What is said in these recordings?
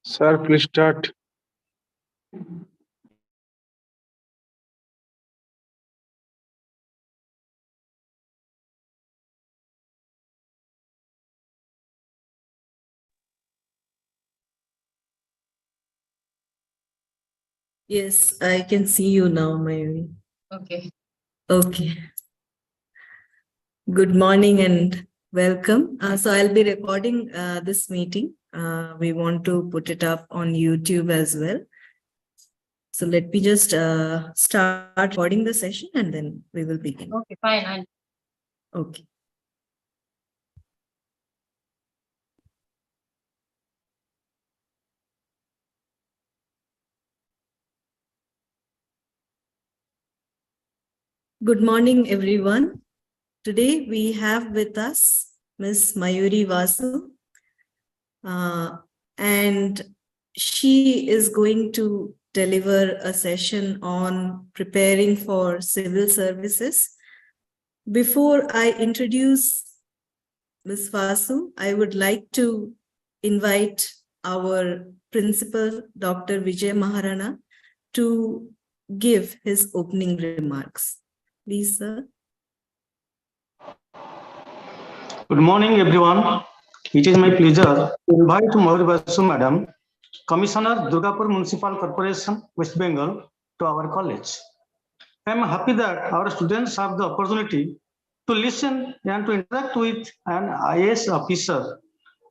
Sir, please start. Yes, I can see you now, Mayuri. Okay. Okay. Good morning and welcome. So I'll be recording this meeting. We want to put it up on YouTube as well. So let me just start recording the session and then we will begin. Okay, fine. Okay. Good morning, everyone. Today we have with us Ms. Mayuri Vasu, and she is going to deliver a session on preparing for civil services. Before I introduce Ms. Vasu, I would like to invite our principal, Dr. Vijay Maharana, to give his opening remarks. Please, sir. Good morning, everyone. It is my pleasure to invite Mayuri Vasu Madam, Commissioner, Durgapur Municipal Corporation, West Bengal, to our college. I am happy that our students have the opportunity to listen and to interact with an IAS officer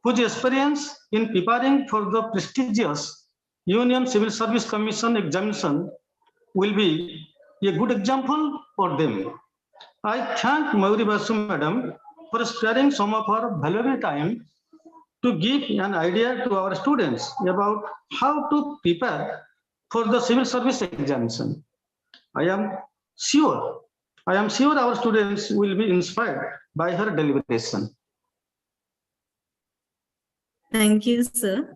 whose experience in preparing for the prestigious Union Civil Service Commission examination will be a good example for them. I thank Mayuri Vasu Madam for sparing some of her valuable time to give an idea to our students about how to prepare for the civil service examination. I am sure our students will be inspired by her deliberation. Thank you, sir.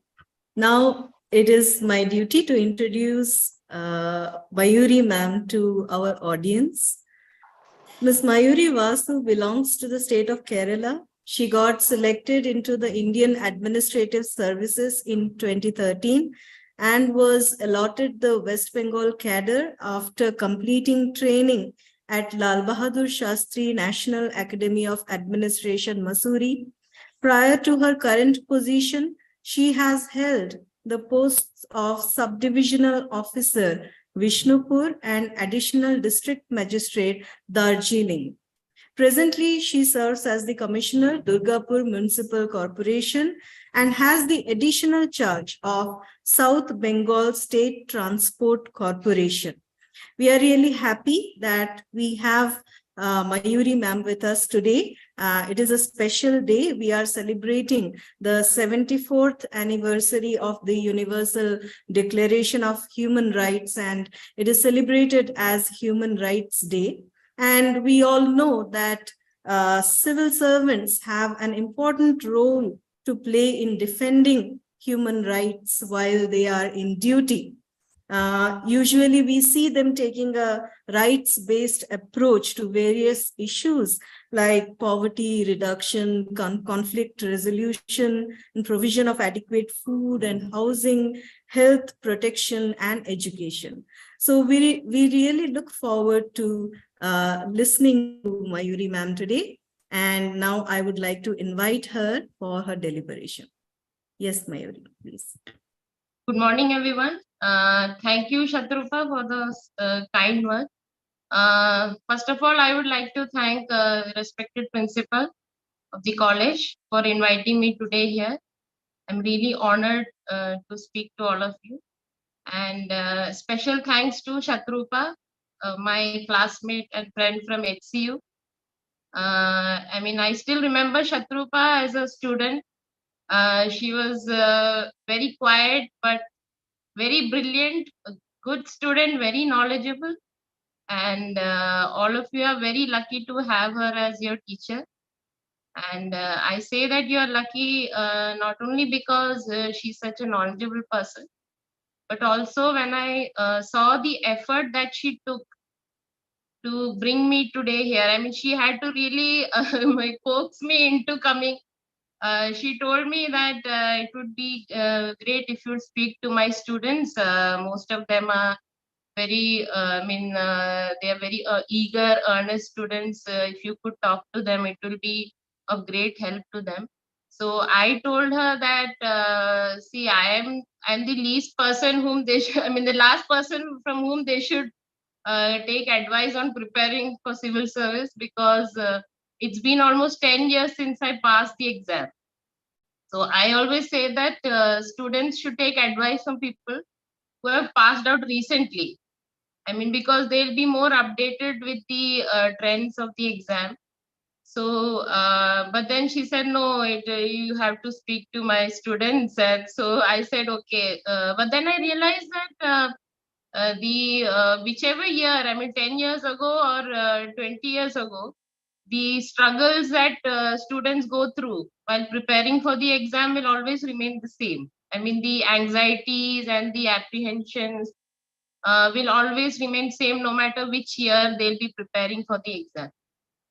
Now it is my duty to introduce Mayuri ma'am to our audience. Ms. Mayuri Vasu belongs to the state of Kerala. She got selected into the Indian Administrative Services in 2013 and was allotted the West Bengal cadre after completing training at Lal Bahadur Shastri National Academy of Administration, Mussoorie. Prior to her current position, she has held the posts of Subdivisional Officer, Vishnupur, and Additional District Magistrate, Darjeeling. Presently, she serves as the Commissioner, Durgapur Municipal Corporation, and has the additional charge of South Bengal State Transport Corporation. We are really happy that we have Mayuri ma'am with us today. It is a special day. We are celebrating the 74th anniversary of the Universal Declaration of Human Rights, and it is celebrated as Human Rights Day. And we all know that civil servants have an important role to play in defending human rights while they are in duty. Usually we see them taking a rights-based approach to various issues like poverty reduction, conflict resolution, and provision of adequate food and housing, health protection, and education. So we really look forward to listening to Mayuri ma'am today. And now I would like to invite her for her deliberation. Yes, Mayuri, please. Good morning, everyone. Thank you, Shatrupa, for the kind words. First of all, I would like to thank respected principal of the college for inviting me today here. I'm really honored to speak to all of you. And special thanks to Shatrupa, my classmate and friend from HCU. I still remember Shatrupa as a student. She was very quiet, but very brilliant, a good student, very knowledgeable. And all of you are very lucky to have her as your teacher. And I say that you are lucky not only because she's such a knowledgeable person, but also when I saw the effort that she took to bring me today here. I mean, she had to really coax me into coming. She told me that it would be great if you speak to my students. Most of them are very, they are very eager, earnest students. If you could talk to them, it will be of great help to them. So I told her that, see, I'm the least person whom they should, the last person from whom they should take advice on preparing for civil service, because it's been almost 10 years since I passed the exam. So I always say that students should take advice from people who have passed out recently. Because they'll be more updated with the trends of the exam. So, but then she said, no, you have to speak to my students. And so I said, okay. But then I realized that whichever year, 10 years ago or 20 years ago, the struggles that students go through while preparing for the exam will always remain the same. The anxieties and the apprehensions will always remain same no matter which year they'll be preparing for the exam.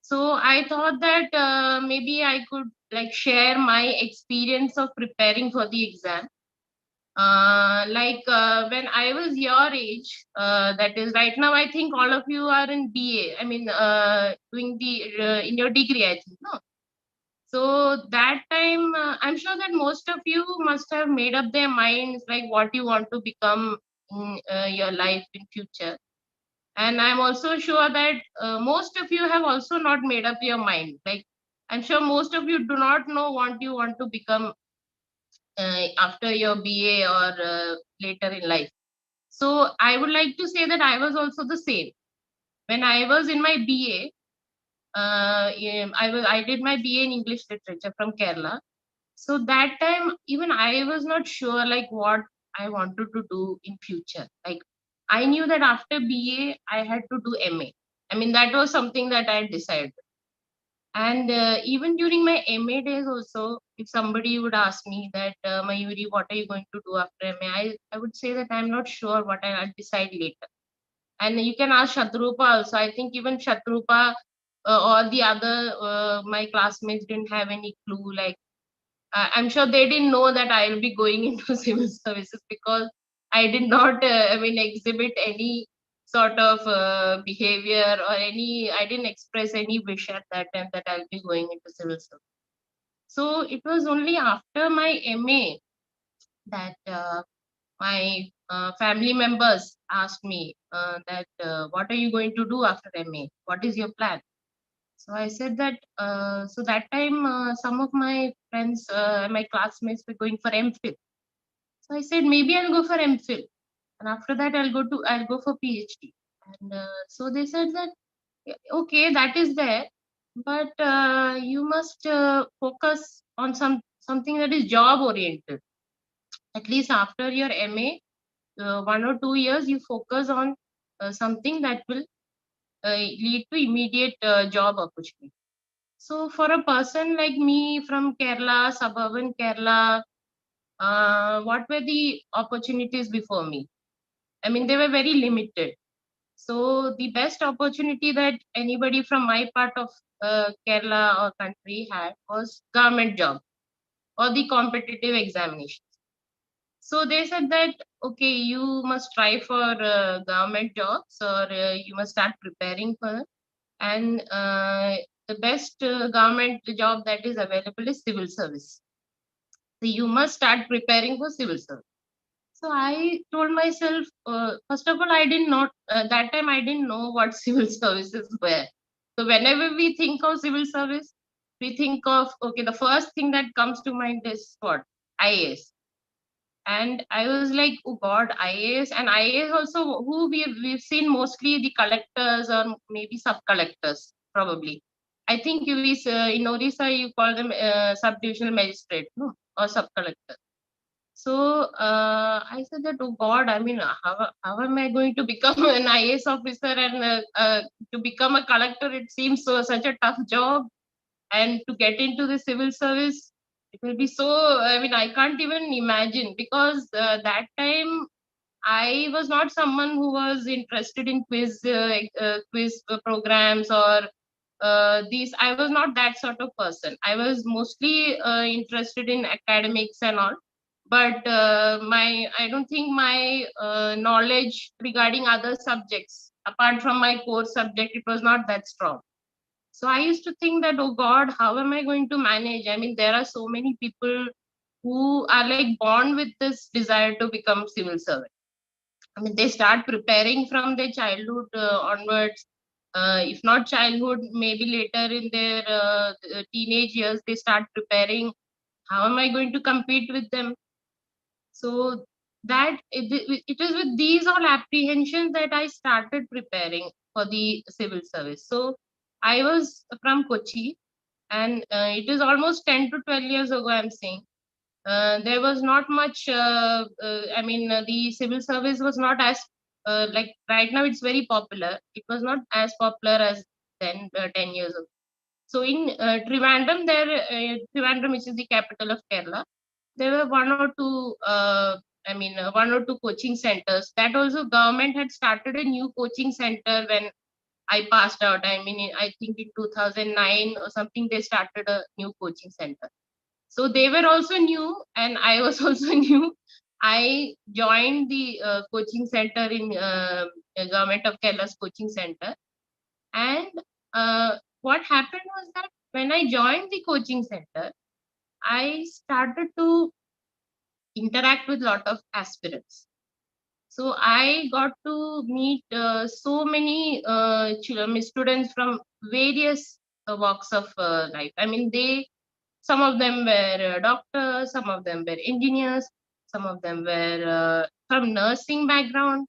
So I thought that maybe I could share my experience of preparing for the exam. When I was your age, that is right now, I think all of you are in BA. Doing the in your degree, I think, no? So that time, I'm sure that most of you must have made up their minds like what you want to become in your life in future. And I'm also sure that most of you have also not made up your mind. Like, I'm sure most of you do not know what you want to become after your BA or later in life. So I would like to say that I was also the same. When I was in my BA, I did my BA in English literature from Kerala. So that time, even I was not sure like what I wanted to do in future. Like, I knew that after BA, I had to do MA. That was something that I had decided. And even during my MA days also, if somebody would ask me that, Mayuri, what are you going to do after MA? I would say that I'm not sure what I'll decide later. And you can ask Shatrupa also. I think even Shatrupa or the other, my classmates didn't have any clue. Like, I'm sure they didn't know that I'll be going into civil services, because I did not, exhibit any sort of behavior or I didn't express any wish at that time that I'll be going into civil service. So it was only after my MA that my family members asked me that, what are you going to do after MA? What is your plan? So I said that, so that time some of my friends, my classmates were going for MPhil. So I said, maybe I'll go for MPhil. And after that, I'll go for PhD. And so they said that, Okay, that is there, but you must focus on something that is job oriented. At least after your MA, 1 or 2 years, you focus on something that will lead to immediate job opportunity. So for a person like me from Kerala, suburban Kerala, what were the opportunities before me? I mean, they were very limited. So the best opportunity that anybody from my part of Kerala or country had was government job or the competitive examinations. So they said that, okay, you must try for government jobs, or you must start preparing for it. And the best government job that is available is civil service. So you must start preparing for civil service. So I told myself, first of all, I didn't know that time I didn't know what civil services were. So whenever we think of civil service, we think of, okay, the first thing that comes to mind is what? IAS. And I was like, oh God, IAS. And IAS also, who we've seen mostly the collectors or maybe sub collectors, probably. I think in Orissa, you call them subdivisional magistrate, no? Or sub collector. So I said that, oh God, I mean, how am I going to become an IAS officer, and to become a collector? It seems such a tough job. And to get into the civil service, it will be so, I mean, I can't even imagine, because that time I was not someone who was interested in quiz programs or these. I was not that sort of person. I was mostly interested in academics and all. But I don't think my knowledge regarding other subjects, apart from my core subject, it was not that strong. So I used to think that, oh God, how am I going to manage? I mean, there are so many people who are like born with this desire to become civil servant. I mean, they start preparing from their childhood onwards. If not childhood, maybe later in their teenage years, they start preparing. How am I going to compete with them? So that it is with these all apprehensions that I started preparing for the civil service. So I was from Kochi, and it is almost 10 to 12 years ago, I'm saying. There was not much, I mean, the civil service was not as, like right now it's very popular. It was not as popular as then, 10 years ago. So in Trivandrum, which is the capital of Kerala, there were one or two coaching centers. That also government had started a new coaching center when I passed out. I mean, I think in 2009 or something, they started a new coaching center. So they were also new, and I was also new. I joined the coaching center in government of Kerala's coaching center. And what happened was that when I joined the coaching center, I started to interact with a lot of aspirants. So I got to meet so many students from various walks of life. I mean, some of them were doctors, some of them were engineers, some of them were from nursing background.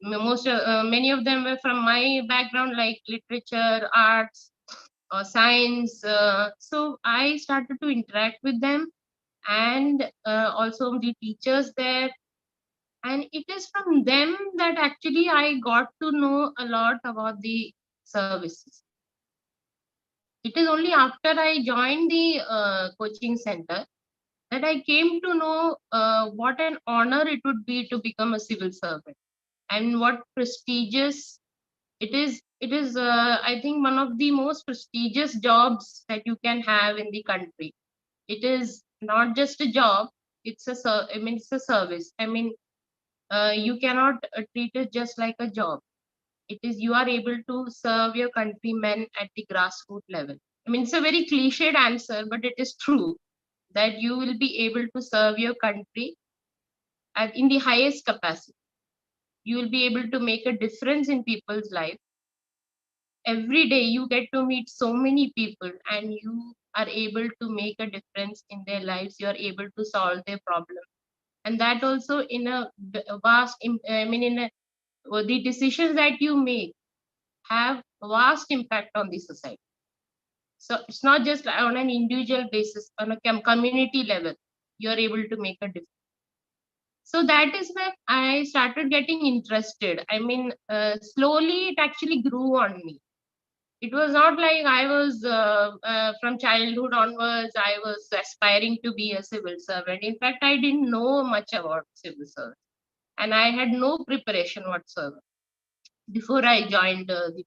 Many of them were from my background, like literature, arts, or science. So I started to interact with them, and also the teachers there. And it is from them that actually I got to know a lot about the services. It is only after I joined the coaching center that I came to know what an honor it would be to become a civil servant, and what prestigious it is. It is, I think, one of the most prestigious jobs that you can have in the country. It is not just a job; I mean, it's a service. I mean, you cannot treat it just like a job. It is, you are able to serve your countrymen at the grassroots level. I mean, it's a very cliched answer, but it is true that you will be able to serve your country in the highest capacity. You will be able to make a difference in people's life. Every day you get to meet so many people, and you are able to make a difference in their lives. You are able to solve their problem, and that also in a vast, I mean, in a, the decisions that you make have vast impact on the society. So it's not just on an individual basis, on a community level, you're able to make a difference. So that is when I started getting interested. I mean, slowly it actually grew on me. It was not like I was from childhood onwards, I was aspiring to be a civil servant. In fact, I didn't know much about civil service and I had no preparation whatsoever before I joined the.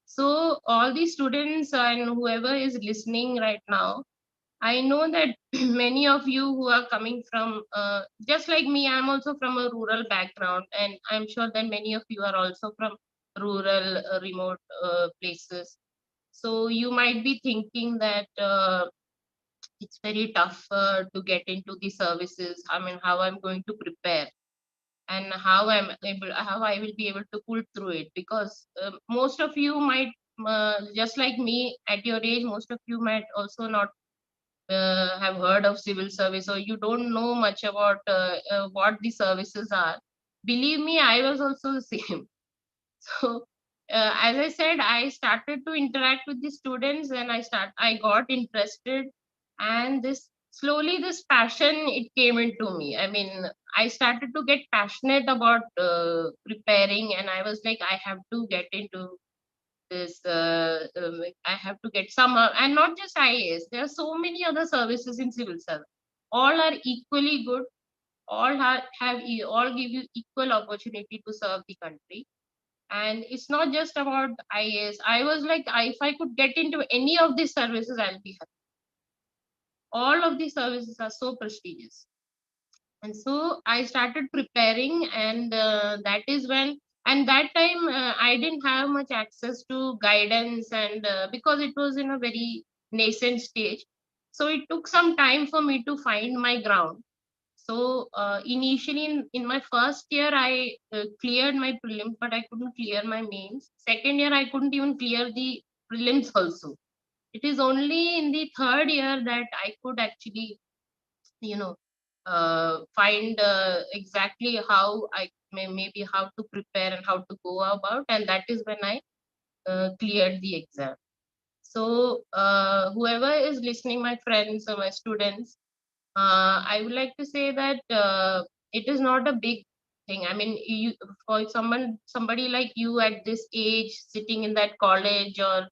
So all the students and whoever is listening right now, I know that many of you who are coming from, just like me, I'm also from a rural background, and I'm sure that many of you are also from rural, remote places. So you might be thinking that it's very tough to get into the services. I mean, how I'm going to prepare and how I will be able to pull through it, because most of you might, just like me at your age, most of you might also not have heard of civil service, or you don't know much about what the services are. Believe me, I was also the same. So as I said, I started to interact with the students and I got interested, and this slowly this passion, it came into me. I mean, I started to get passionate about preparing, and I was like, I have to get into this, I have to get some, and not just IAS. There are so many other services in civil service. All are equally good. All all give you equal opportunity to serve the country. And it's not just about IAS. I was like, if I could get into any of these services, I'll be happy. All of these services are so prestigious. And so I started preparing, and that is when, and that time I didn't have much access to guidance, and because it was in a very nascent stage, so it took some time for me to find my ground. So initially in my first year, I cleared my prelims, but I couldn't clear my mains. Second year, I couldn't even clear the prelims also. It is only in the third year that I could actually, you know, find exactly how I maybe how to prepare and how to go about, and that is when I cleared the exam. So whoever is listening, my friends or my students, I would like to say that it is not a big thing. I mean, you, for somebody like you at this age, sitting in that college or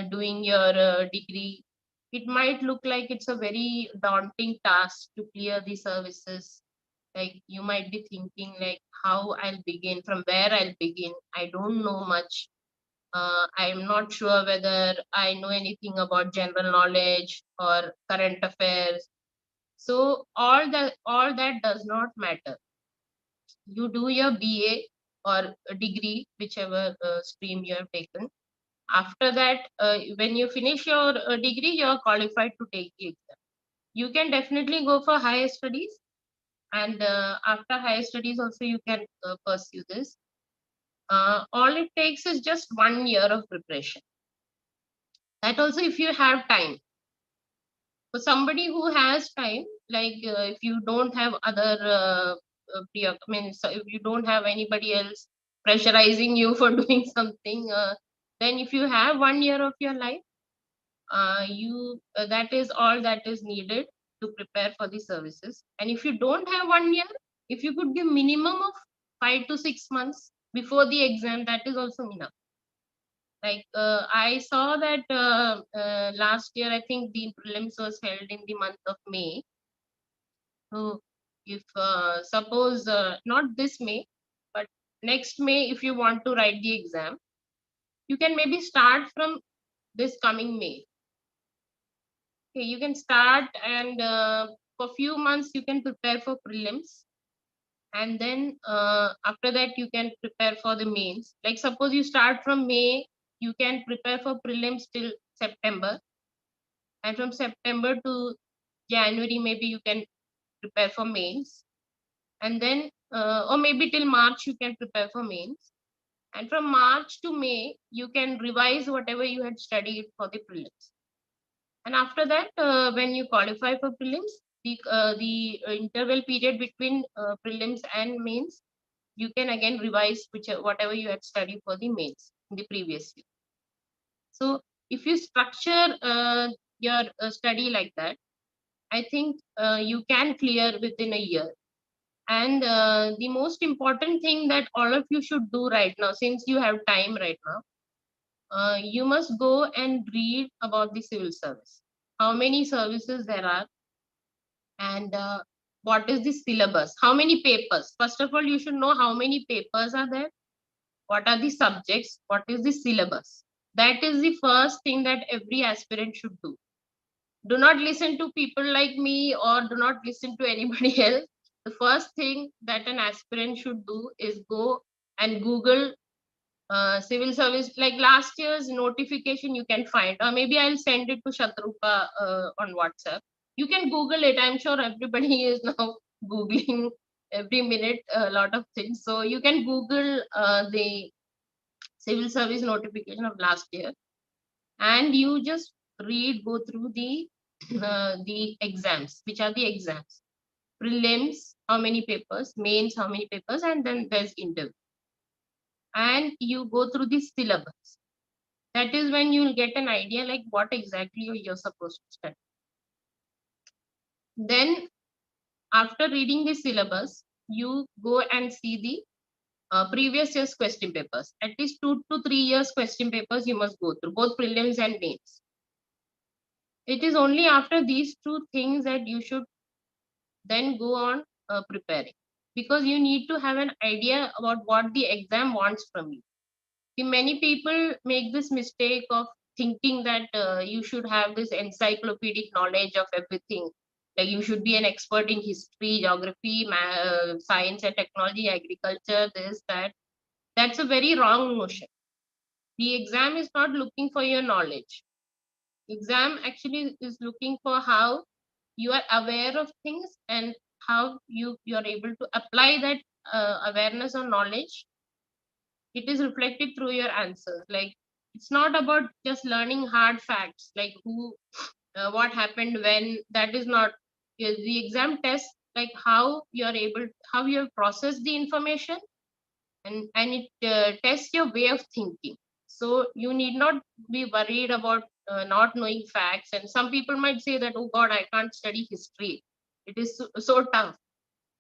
doing your degree, it might look like it's a very daunting task to clear the services. Like you might be thinking like how I'll begin, from where I'll begin. I don't know much. I'm not sure whether I know anything about general knowledge or current affairs. So all that does not matter. You do your BA or a degree, whichever stream you have taken. After that, when you finish your degree, you are qualified to take the exam. You can definitely go for higher studies, and after higher studies also you can pursue this. All it takes is just 1 year of preparation. That also, if you have time. For somebody who has time, like if you don't have other I mean, so if you don't have anybody else pressurizing you for doing something, then if you have 1 year of your life, you that is all that is needed to prepare for the services. And if you don't have 1 year, if you could give minimum of 5 to 6 months before the exam, that is also enough. Like I saw that last year, I think the prelims was held in the month of May. So if suppose not this May, but next May, if you want to write the exam, you can maybe start from this coming May. Okay, you can start, and for few months you can prepare for prelims, and then after that you can prepare for the mains. Like suppose you start from May, you can prepare for prelims till September, and from September to January maybe you can prepare for mains, and then or maybe till March you can prepare for mains, and from March to May you can revise whatever you had studied for the prelims. And after that, when you qualify for prelims, the interval period between prelims and mains, you can again revise whatever you had studied for the mains. in the previous year. So if you structure your study like that, I think you can clear within a year. And the most important thing that all of you should do right now, since you have time right now, you must go and read about the civil service, how many services there are, and what is the syllabus, how many papers. First of all, you should know how many papers are there, what are the subjects, what is the syllabus. That is the first thing that every aspirant should do. Do not listen to people like me, or do not listen to anybody else. The first thing that an aspirant should do is go and Google civil service. Like last year's notification you can find, or maybe I'll send it to Shatrupa on WhatsApp. You can Google it. I'm sure everybody is now Googling every minute a lot of things. So you can Google the civil service notification of last year, and you just go through the exams. Which are the exams? Prelims, how many papers? Mains, how many papers? And then there's interview. And you go through the syllabus. That is when you'll get an idea like what exactly you're supposed to study. Then after reading the syllabus, you go and see the previous year's question papers. At least 2 to 3 years question papers you must go through, both prelims and mains. It is only after these two things that you should then go on preparing, because you need to have an idea about what the exam wants from you. See, many people make this mistake of thinking that you should have this encyclopedic knowledge of everything. Like you should be an expert in history, geography, science and technology, agriculture, this, that. That's a very wrong notion. The exam is not looking for your knowledge. Exam actually is looking for how you are aware of things and how you are able to apply that awareness or knowledge. It is reflected through your answers. Like it's not about just learning hard facts like who what happened when. That is not the exam test. Like how you are able, how you have processed the information, and it tests your way of thinking. So you need not be worried about not knowing facts. And some people might say that, oh god, I can't study history, it is so tough.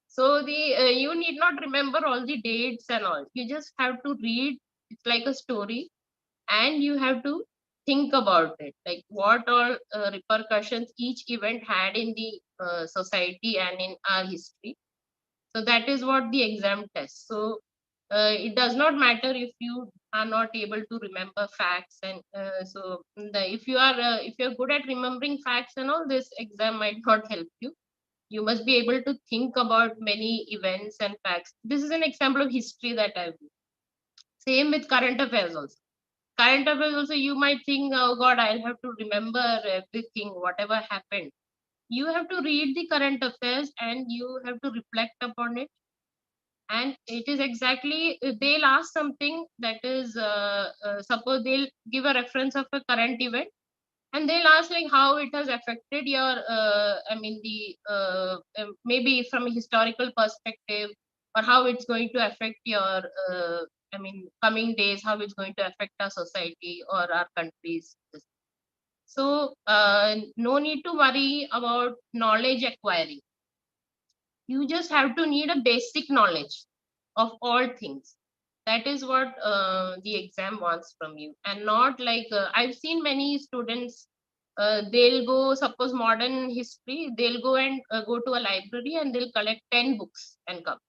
So the you need not remember all the dates and all. You just have to read. It's like a story, and you have to think about it, like what all repercussions each event had in the society and in our history. So that is what the exam tests. So it does not matter if you are not able to remember facts. And if you're good at remembering facts and all, this exam might not help you. You must be able to think about many events and facts. This is an example of history that I've used. Same with current affairs also. Current affairs also, you might think, oh god, I'll have to remember everything, whatever happened. You have to read the current affairs and you have to reflect upon it. And it is exactly, they'll ask something that is suppose they'll give a reference of a current event, and they'll ask like how it has affected your maybe from a historical perspective, or how it's going to affect your coming days, how it's going to affect our society or our countries. So no need to worry about knowledge acquiring. You just have to need a basic knowledge of all things. That is what the exam wants from you. And not like I've seen many students, they'll go, suppose modern history, they'll go and go to a library and they'll collect 10 books and come,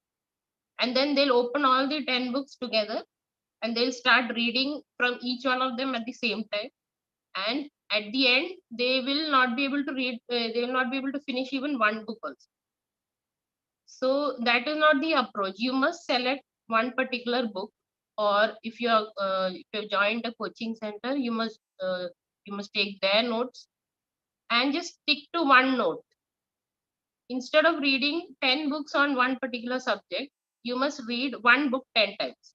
and then they'll open all the 10 books together and they'll start reading from each one of them at the same time. And at the end they will not be able to read, they will not be able to finish even one book also. So that is not the approach. You must select one particular book, or if you are if you have joined a coaching center, you must take their notes and just stick to one note. Instead of reading 10 books on one particular subject, you must read one book 10 times.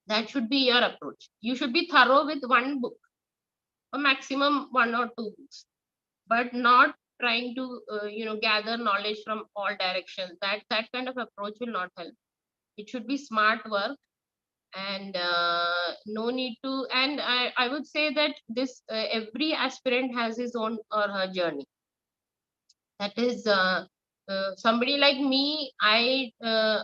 That should be your approach. You should be thorough with one book, or maximum one or two books, but not trying to gather knowledge from all directions. That kind of approach will not help. It should be smart work. and no need to. And I would say that this every aspirant has his own or her journey. That is somebody like me, I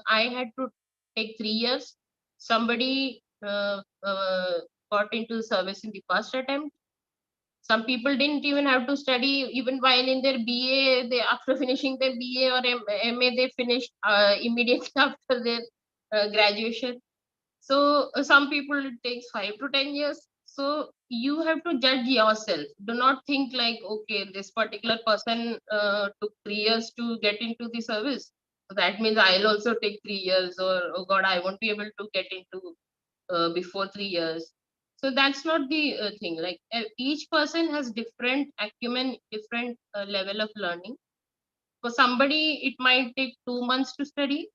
had to take 3 years. Somebody got into service in the first attempt. Some people didn't even have to study even while in their BA. They, after finishing their BA or MA, they finished immediately after their graduation. So some people it takes 5 to 10 years. So you have to judge yourself. Do not think like, okay, this particular person took 3 years to get into the service. So that means I'll also take 3 years, or oh God, I won't be able to get into before 3 years. So that's not the thing. Like each person has different acumen, different level of learning. For somebody, it might take 2 months to study.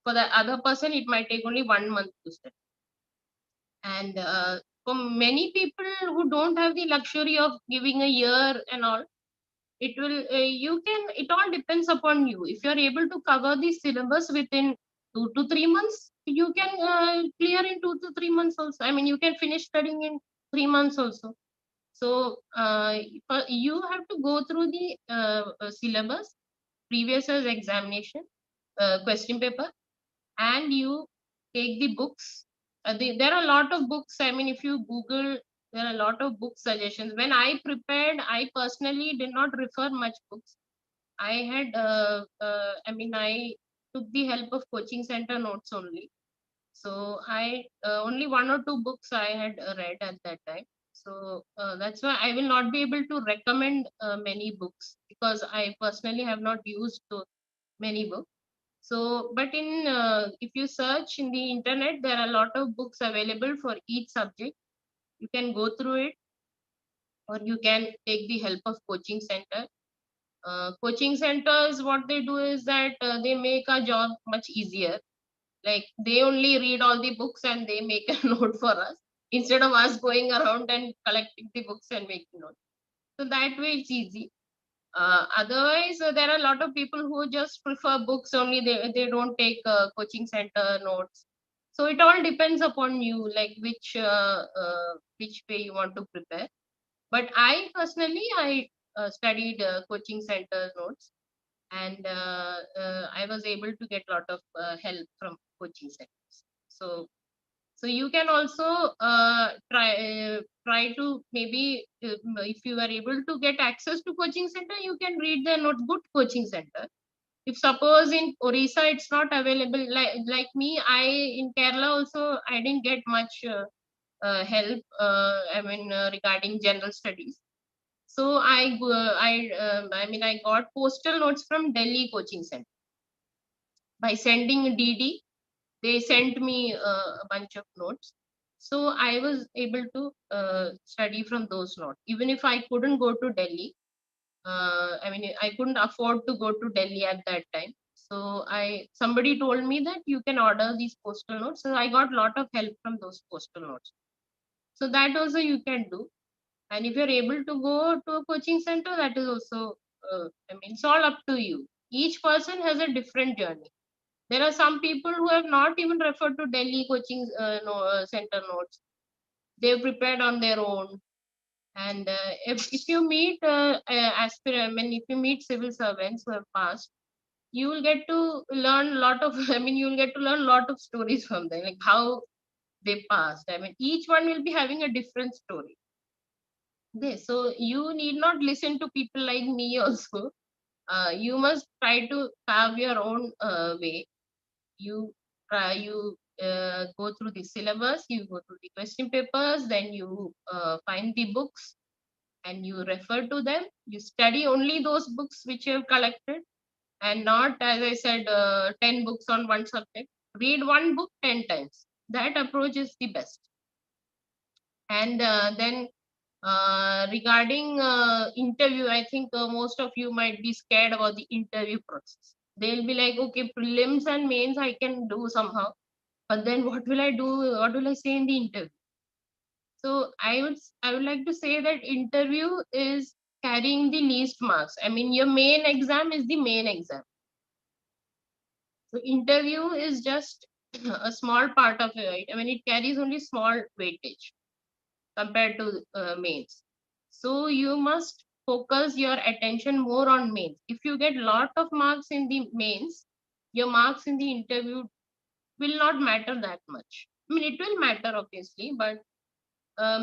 For the other person, it might take only 1 month to study. And for many people who don't have the luxury of giving a year and all, it will you can, it all depends upon you. If you're able to cover the syllabus within 2 to 3 months, you can clear in 2 to 3 months also. I mean, you can finish studying in 3 months also. So you have to go through the syllabus, previous year's examination, question paper, and you take the books. There are a lot of books. I mean, if you Google, there are a lot of book suggestions. When I prepared, I personally did not refer much books. I had, I took the help of coaching center notes only. So I only 1 or 2 books I had read at that time. So that's why I will not be able to recommend many books, because I personally have not used many books. So, but in if you search in the internet, there are a lot of books available for each subject. You can go through it, or you can take the help of coaching center. Coaching centers, what they do is that they make our job much easier. Like they only read all the books and they make a note for us, instead of us going around and collecting the books and making notes. So that way it's easy. Otherwise, there are a lot of people who just prefer books only. They don't take coaching center notes. So it all depends upon you, like which way you want to prepare. But I personally, I studied coaching center notes, and I was able to get a lot of help from coaching centers. So you can also try to maybe if you are able to get access to coaching center, you can read the note, good coaching center. If suppose in Orissa it's not available, like me, I in Kerala also I didn't get much help. Regarding general studies. So I got postal notes from Delhi coaching center by sending DD. They sent me a bunch of notes. So I was able to study from those notes. Even if I couldn't go to Delhi, I couldn't afford to go to Delhi at that time. So somebody told me that you can order these postal notes. So I got a lot of help from those postal notes. So that also you can do. And if you're able to go to a coaching center, that is also, it's all up to you. Each person has a different journey. There are some people who have not even referred to Delhi coaching center notes. They've prepared on their own. And if you meet if you meet civil servants who have passed, you will get to learn a lot of, you will get to learn a lot of stories from them, like how they passed. Each one will be having a different story. So you need not listen to people like me also. You must try to have your own way. You go through the syllabus, you go through the question papers, then you find the books and you refer to them. You study only those books which you have collected, and not, as I said, 10 books on one subject. Read one book 10 times. That approach is the best. And then regarding interview, I think most of you might be scared about the interview process. They'll be like, okay, prelims and mains I can do somehow, but then what will I do? What will I say in the interview? So I would like to say that interview is carrying the least marks. Your main exam is the main exam. So interview is just a small part of it. I mean, it carries only small weightage compared to mains. So you must focus your attention more on mains. If you get lot of marks in the mains, your marks in the interview will not matter that much. I mean, it will matter obviously, but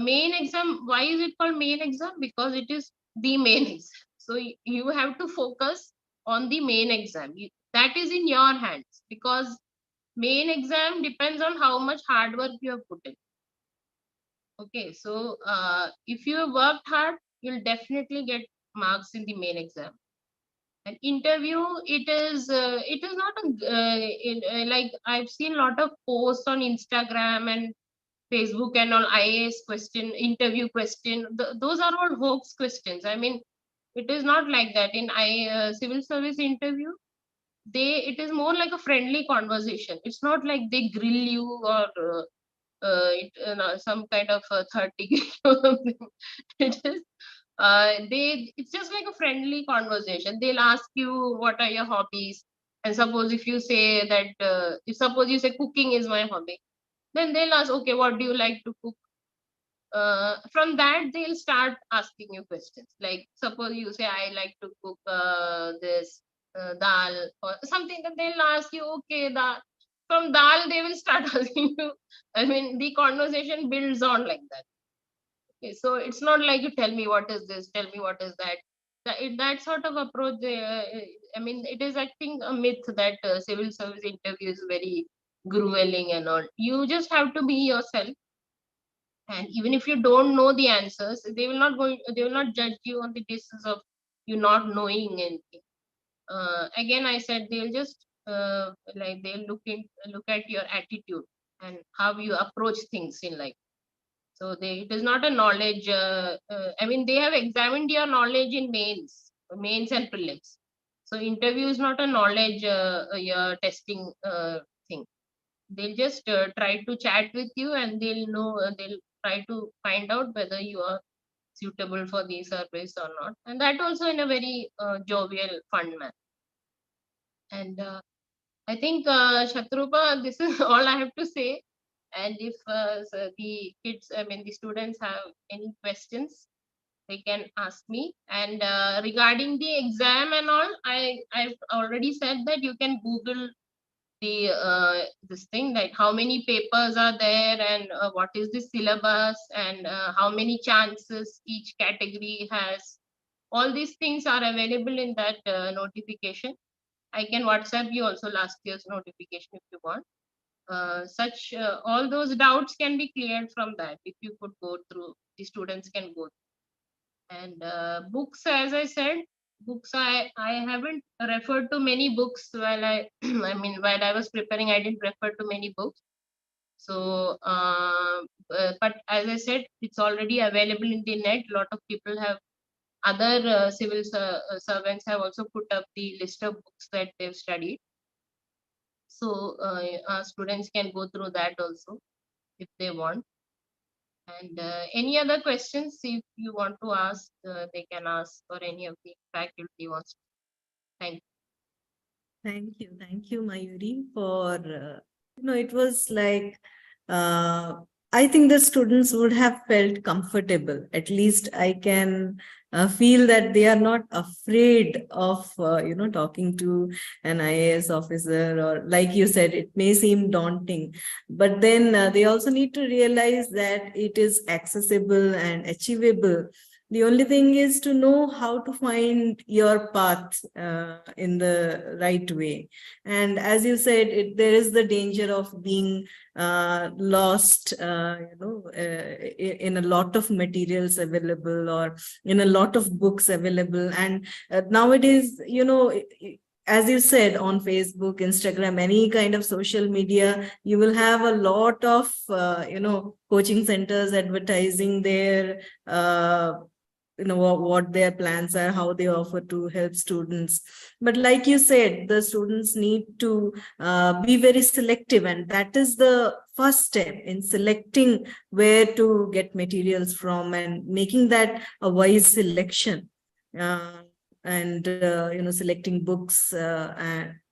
main exam, why is it called main exam? Because it is the main exam. So you have to focus on the main exam. That is in your hands, because main exam depends on how much hard work you have put in. Okay, so if you have worked hard, you'll definitely get marks in the main exam. An interview, it is not a like I've seen a lot of posts on Instagram and Facebook and all, IAS question, interview question. Those are all hoax questions. I mean, it is not like that. In civil service interview, it is more like a friendly conversation. It's not like they grill you or some kind of 30 or something. It is it's just like a friendly conversation. They'll ask you what are your hobbies, and suppose if you say that if suppose you say cooking is my hobby, then they'll ask, okay, what do you like to cook? From that they'll start asking you questions, like suppose you say I like to cook this dal or something, then they'll ask you, okay, from dal they will start asking you. I mean, the conversation builds on like that. Okay, so it's not like you tell me what is this, tell me what is that. That sort of approach, I mean, it is, I think, a myth that civil service interview is very grueling and all. You just have to be yourself, and even if you don't know the answers, they will not judge you on the basis of you not knowing anything. Again, I said they'll just like they'll look at your attitude and how you approach things in life. So it is not a knowledge. I mean, they have examined your knowledge in mains and prelims. So interview is not a knowledge your testing thing. They'll just try to chat with you, and they'll try to find out whether you are suitable for the service or not, and that also in a very jovial, fun manner. And I think, Shatrupa, this is all I have to say. And if so the kids, I mean, the students have any questions, they can ask me. And regarding the exam and all, I've already said that you can Google the this thing, like how many papers are there, and what is the syllabus, and how many chances each category has. All these things are available in that notification. I can WhatsApp you also last year's notification if you want. Such all those doubts can be cleared from that if you could go through. The students can go through. And books, as I said, books, I haven't referred to many books while I I mean, while I was preparing, I didn't refer to many books. So but as I said, it's already available in the net. A lot of people have, other civil servants have also put up the list of books that they've studied. So students can go through that also if they want. And any other questions, if you want to ask, they can ask, or any of the faculty wants. Thank Thank you, Mayuri, for it was like I think the students would have felt comfortable. At least I can feel that they are not afraid of talking to an IAS officer, or like you said, it may seem daunting, but then they also need to realize that it is accessible and achievable. The only thing is to know how to find your path in the right way. And as you said, there is the danger of being lost, in a lot of materials available, or in a lot of books available. And nowadays, as you said, on Facebook, Instagram, any kind of social media, you will have a lot of, coaching centers advertising their what their plans are, how they offer to help students. But like you said, the students need to be very selective, and that is the first step in selecting where to get materials from and making that a wise selection. And selecting books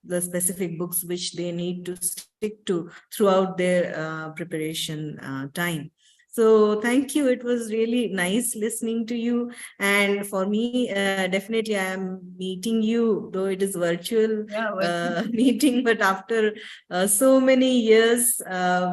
the specific books which they need to stick to throughout their preparation time. So thank you. It was really nice listening to you. And for me, definitely I am meeting you, though it is virtual meeting, but after so many years,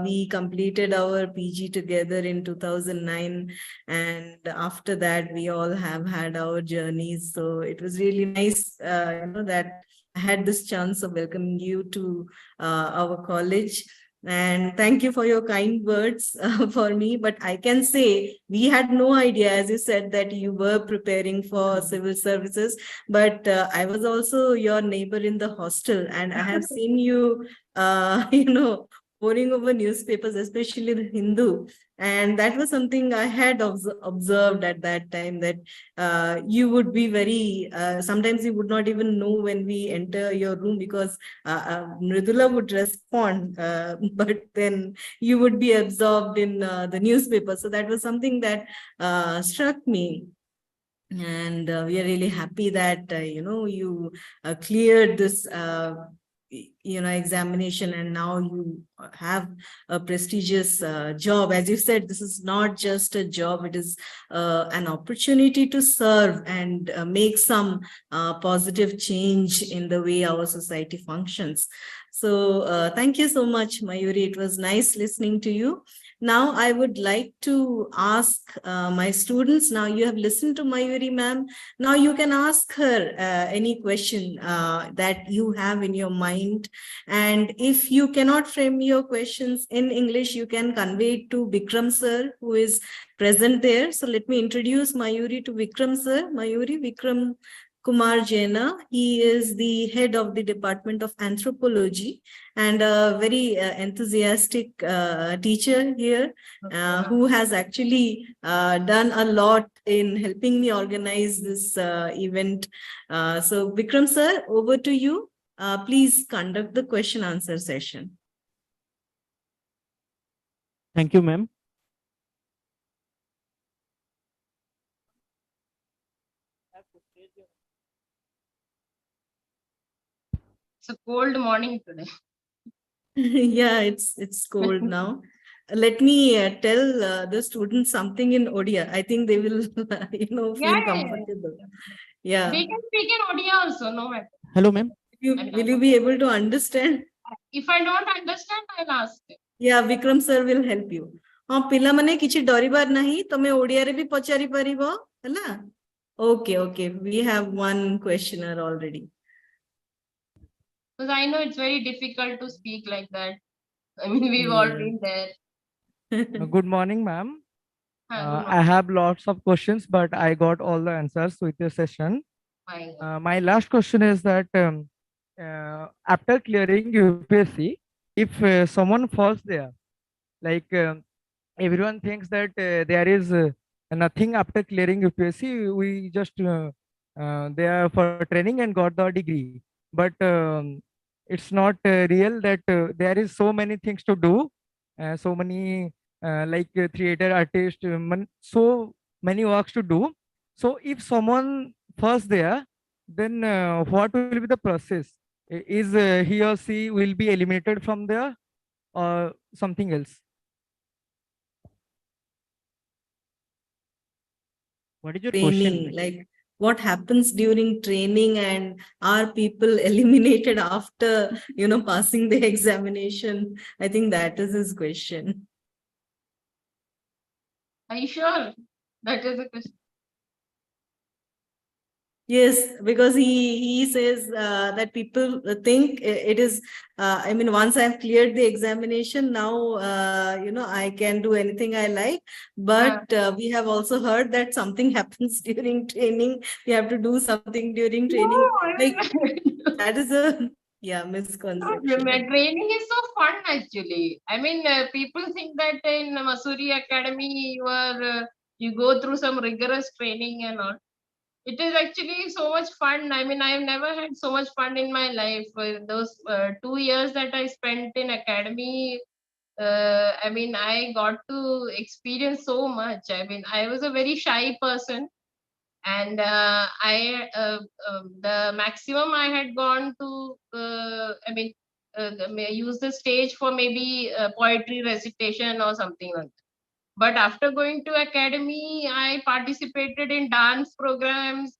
we completed our PG together in 2009. And after that, we all have had our journeys. So it was really nice, that I had this chance of welcoming you to our college. And thank you for your kind words for me. But I can say we had no idea, as you said, that you were preparing for civil services. But I was also your neighbor in the hostel, and I have seen you, poring over newspapers, especially the Hindu. And that was something I had observed at that time, that you would be very, sometimes you would not even know when we enter your room, because Mridula would respond, but then you would be absorbed in the newspaper. So that was something that struck me. And we are really happy that, you cleared this examination, and now you have a prestigious job. As you said, this is not just a job, it is an opportunity to serve and make some positive change in the way our society functions. So thank you so much, Mayuri. It was nice listening to you. Now I would like to ask my students. Now you have listened to Mayuri ma'am. Now you can ask her any question that you have in your mind. And if you cannot frame your questions in English, you can convey it to Vikram sir, who is present there. So let me introduce Mayuri to Vikram sir. Mayuri, Vikram Kumar Jaina. He is the head of the Department of Anthropology and a very enthusiastic teacher here who has actually done a lot in helping me organize this event. So Vikram sir, over to you. Please conduct the question answer session. Thank you, ma'am. It's a cold morning today. Yeah, it's cold now. Let me tell the students something in Odia. I think they will, feel comfortable. Yeah. We can speak in Odia also, no matter. Hello, ma'am. Will you be able to understand? If I don't understand, I'll ask. Yeah, Vikram sir will help you. ହଁ ପିଲାମାନେ କିଛି ଡରିବାର ନାହିଁ, ତମେ ଓଡ଼ିଆରେ ବି ପଚାରି ପାରିବ, ହେଲା? Okay, we have one questioner already. Because I know it's very difficult to speak like that. I mean, we've all been there. Good morning, ma'am. Good I have lots of questions, but I got all the answers with your session. My last question is that after clearing UPSC, if someone falls there, like everyone thinks that there is nothing after clearing UPSC, we just there for training and got the degree. But it's not real that there is so many things to do, so many like theater artist, so many works to do. So if someone falls there, then what will be the process? Is he or she will be eliminated from there or something else? What is your Training, question? like what happens during training, and are people eliminated after, passing the examination? I think that is his question. Are you sure? That is the question. Yes, because he says that people think it is, I mean, once I've cleared the examination, now, I can do anything I like. But we have also heard that something happens during training. We have to do something during training. That is a misconception. Training is so fun, actually. I mean, people think that in Masuri Academy, you go through some rigorous training and all. It is actually so much fun. I mean, I've never had so much fun in my life. Those 2 years that I spent in academy, I mean, I got to experience so much. I mean, I was a very shy person, And the maximum I had gone to, use the stage for maybe poetry recitation or something like that. But after going to academy, I participated in dance programs,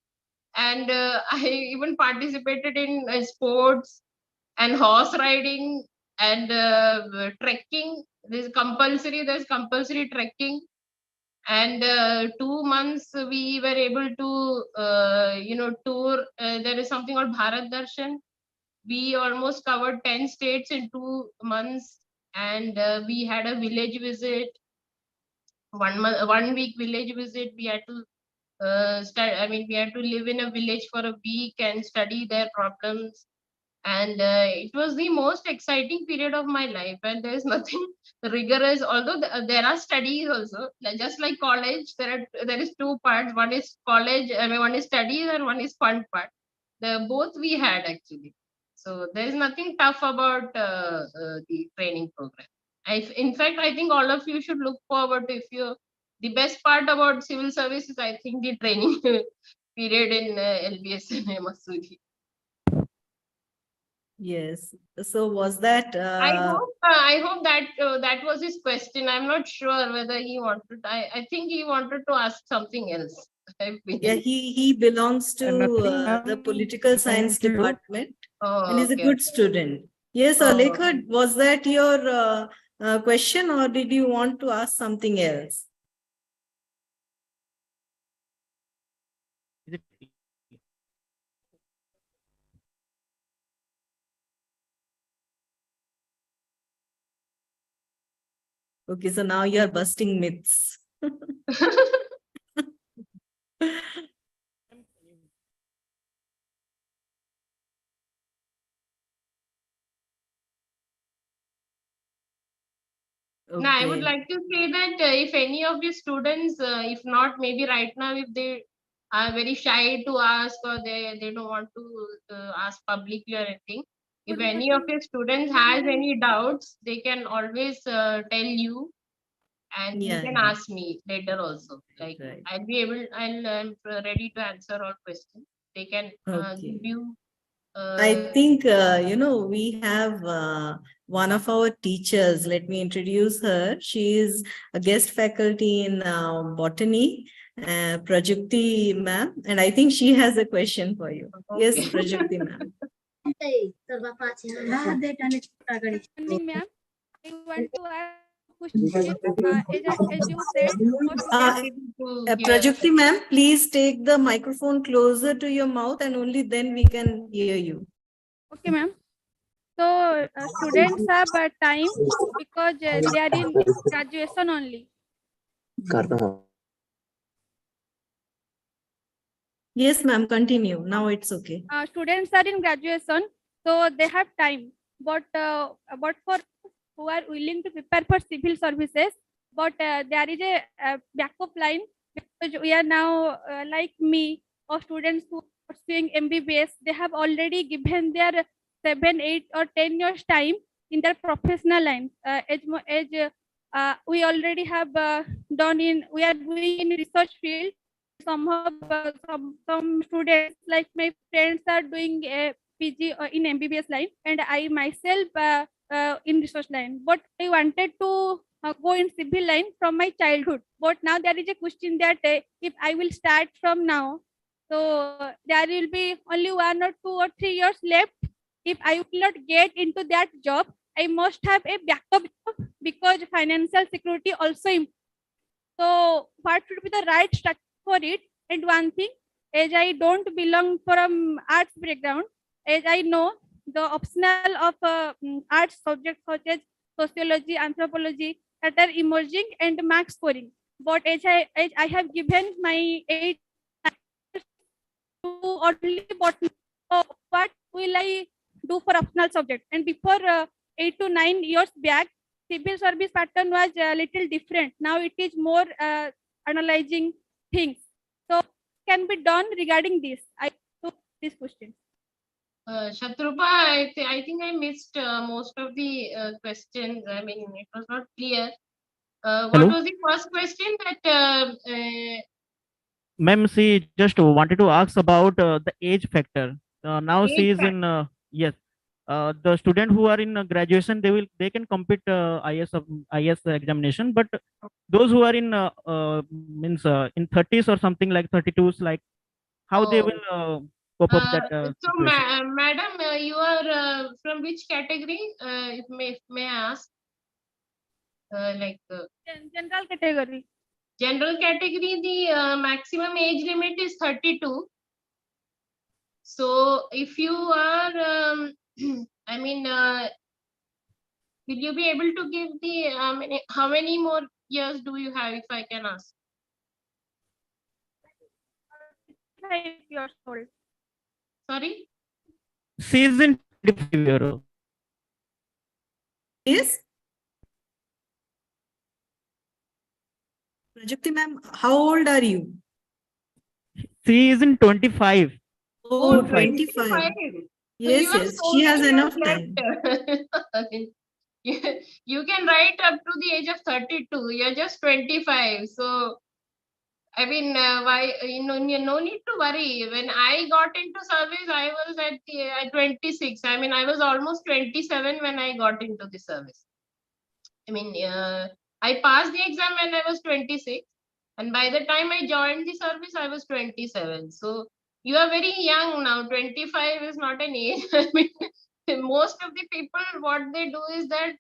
and I even participated in sports and horse riding and trekking. There's compulsory trekking. And 2 months we were able to tour. There is something called Bharat Darshan. We almost covered 10 states in 2 months. And we had a village visit, 1 week village visit. We had to we had to live in a village for a week and study their problems. And it was the most exciting period of my life. And there's nothing rigorous, although there are studies also. Just like college, there is two parts. One is college, one is studies, and one is fun part. The both we had actually. So there is nothing tough about the training program. In fact, I think all of you should look forward to, if you, the best part about civil service is, I think, the training period in LBS and Masudi. Yes. So was that? I hope that that was his question. I'm not sure whether he wanted. I think he wanted to ask something else. Yeah, he belongs to Nothing, the ma'am. political science Thank you. department, Oh, and he's a okay. good student. Yes, Oh. Alekha, was that your question, or did you want to ask something else? Okay, so now you are busting myths. Now, I would Okay. like to say that if any of the students, if not maybe right now, if they are very shy to ask, or they don't want to ask publicly or anything, if any of your students has any doubts, they can always tell you, and you Yeah, can yeah. ask me later also. Like, Right. I'm ready to answer all questions. They can Okay. give you. I think, we have one of our teachers. Let me introduce her. She is a guest faculty in botany, Prajakti ma'am. And I think she has a question for you. Okay. Yes, Prajakti ma'am. Morning, ma'am. I want to ask question. As you said, most Prajakti ma'am, please take the microphone closer to your mouth, and only then we can hear you. okay, ma'am. So students have time because they are in graduation only. Yes, ma'am, continue. Now it's okay. Students are in graduation, so they have time. But for who are willing to prepare for civil services, but there is a backup line, because we are now like me, or students who are pursuing MBBS. They have already given their 7, 8, or 10 years time in their professional line. We already have we are doing in research field. Some students, like my friends, are doing a PG in MBBS line, and I myself in research line. But I wanted to go in civil line from my childhood. But now there is a question that if I will start from now, so there will be only 1 or 2 or 3 years left. If I will not get into that job, I must have a backup job, because financial security also important. So what should be the right structure for it? And one thing, as I don't belong from arts background, as I know the optional of arts subjects such as sociology, anthropology, that are emerging and mark scoring. But as I have given my 8 to only botany, so what will I do for optional subject? And before 8 to 9 years back, civil service pattern was a little different. Now it is more analyzing things. So can be done regarding this? I took this question. Shatrupa, I think I missed most of the questions. I mean, it was not clear. What Hello? was the first question? That Ma'am, she just wanted to ask about the age factor. Now Age she is in factor. yes. The student who are in graduation, they can compete IAS examination, but those who are in means in 30s or something like 32s, like how they Oh. will cope up that So, situation. madam, you are from which category? If may I ask? Like General category. general category, the maximum age limit is 32. So, if you are, I mean, will you be able to give the how many more years do you have, if I can ask? 5 years old. Sorry. She is in 25-year old. Yes. Prajakti ma'am, how old are you? She is in 25. Oh, 25. 25. So you Yes, have yes. so She has many enough years time. left. I mean, you, you can write up to the age of 32. You're just 25. So, I mean, why, no need to worry. When I got into service, I was at 26. I mean, I was almost 27 when I got into the service. I mean, I passed the exam when I was 26. And by the time I joined the service, I was 27. So you are very young now. 25 is not an age. I mean, most of the people, what they do is that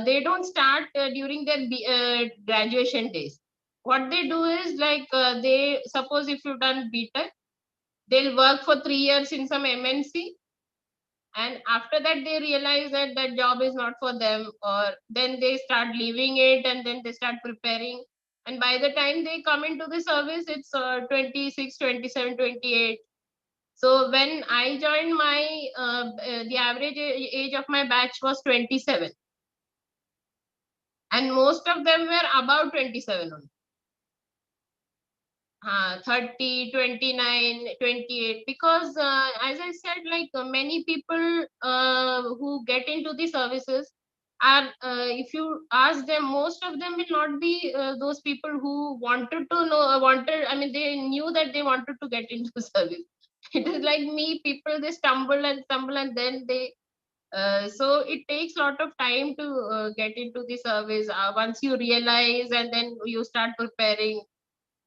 they don't start during their graduation days. What they do is like they suppose if you've done BTech, they'll work for 3 years in some MNC, and after that they realize that that job is not for them, or then they start leaving it and then they start preparing, and by the time they come into the service it's 26, 27, 28. So when I joined, my the average age of my batch was 27, and most of them were about 27 only. 30, 29, 28, because as I said, like many people who get into the services are, if you ask them, most of them will not be those people who wanted to know, I mean, they knew that they wanted to get into service. It is like me, people, they stumble and stumble and then they, so it takes a lot of time to get into the service. Once you realize and then you start preparing,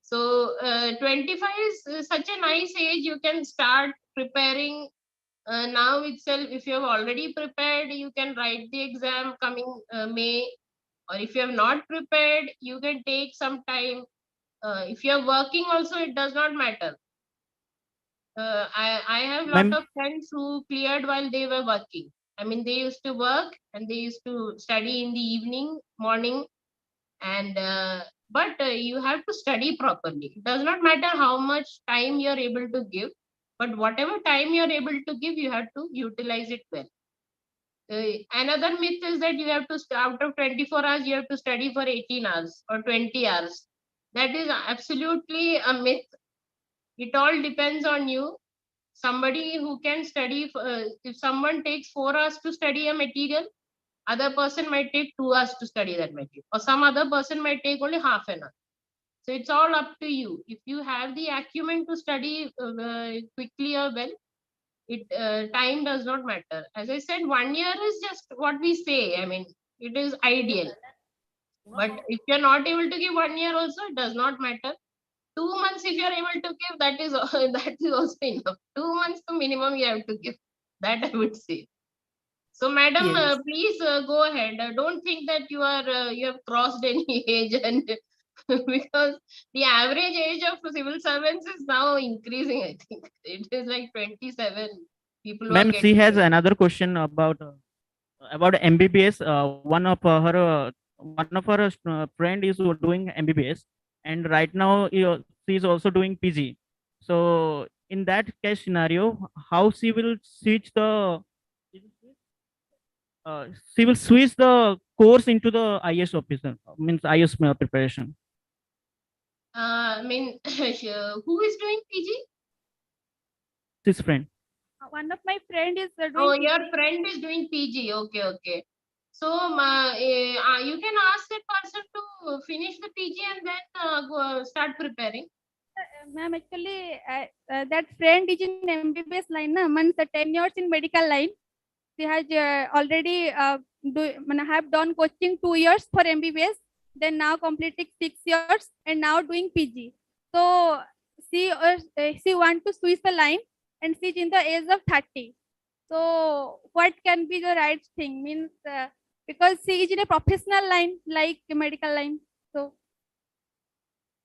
so 25 is such a nice age. You can start preparing now itself. If you have already prepared, you can write the exam coming May. Or if you have not prepared, you can take some time. If you are working also, it does not matter. I have a lot Ma'am, of friends who cleared while they were working. I mean, they used to work and they used to study in the evening, morning, and but you have to study properly. It does not matter how much time you're able to give, but whatever time you're able to give, you have to utilize it well. Another myth is that you have to out of 24 hours you have to study for 18 hours or 20 hours. That is absolutely a myth. It all depends on you. Somebody who can study, if someone takes 4 hours to study a material, other person might take 2 hours to study that material, or some other person might take only half an hour. So it's all up to you. If you have the acumen to study quickly or well, it time does not matter. As I said, 1 year is just what we say. I mean, it is ideal. But if you're not able to give 1 year also, it does not matter. 2 months, if you're able to give, that is that is also enough. 2 months to minimum you have to give. That I would say. So, madam, Yes. please go ahead. Don't think that you have crossed any age, and because the average age of civil servants is now increasing. I think it is like 27. People who are ma'am, she getting has it. another question about MBBS. One of her friend is doing MBBS, and right now she is also doing PG. So in that case scenario, how she will switch the course into the IS officer, means IS preparation. I mean, who is doing PG? This friend. One of my friend is Oh, doing your PG. friend is doing PG. Okay, okay. So, you can ask that person to finish the PG and then start preparing. Ma'am, actually, that friend is in MBBS line, na, means 10 years in medical line. She has already have done coaching 2 years for MBBS, then now completing 6 years and now doing PG. So she want to switch the line and she's in the age of 30. So what can be the right thing? Means because she is in a professional line like medical line. So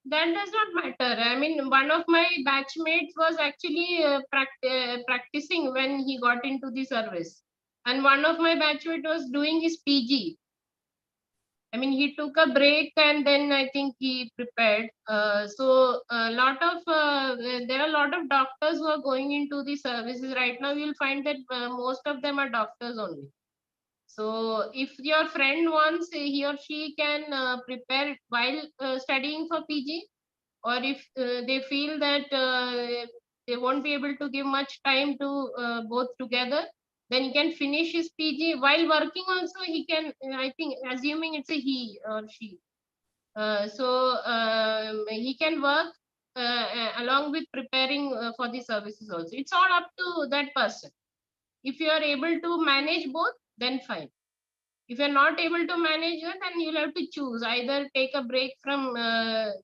that does not matter. I mean, one of my batchmates was actually practicing when he got into the service, and one of my batchmates was doing his PG. I mean, he took a break and then I think he prepared. So there are a lot of doctors who are going into the services right now. You'll find that most of them are doctors only. So if your friend wants, he or she can prepare while studying for PG, or if they feel that they won't be able to give much time to both together, then he can finish his PG while working also. He can, I think, assuming it's a he or she. He can work along with preparing for the services also. It's all up to that person. If you are able to manage both, then fine. If you're not able to manage it, then you'll have to choose either take a break from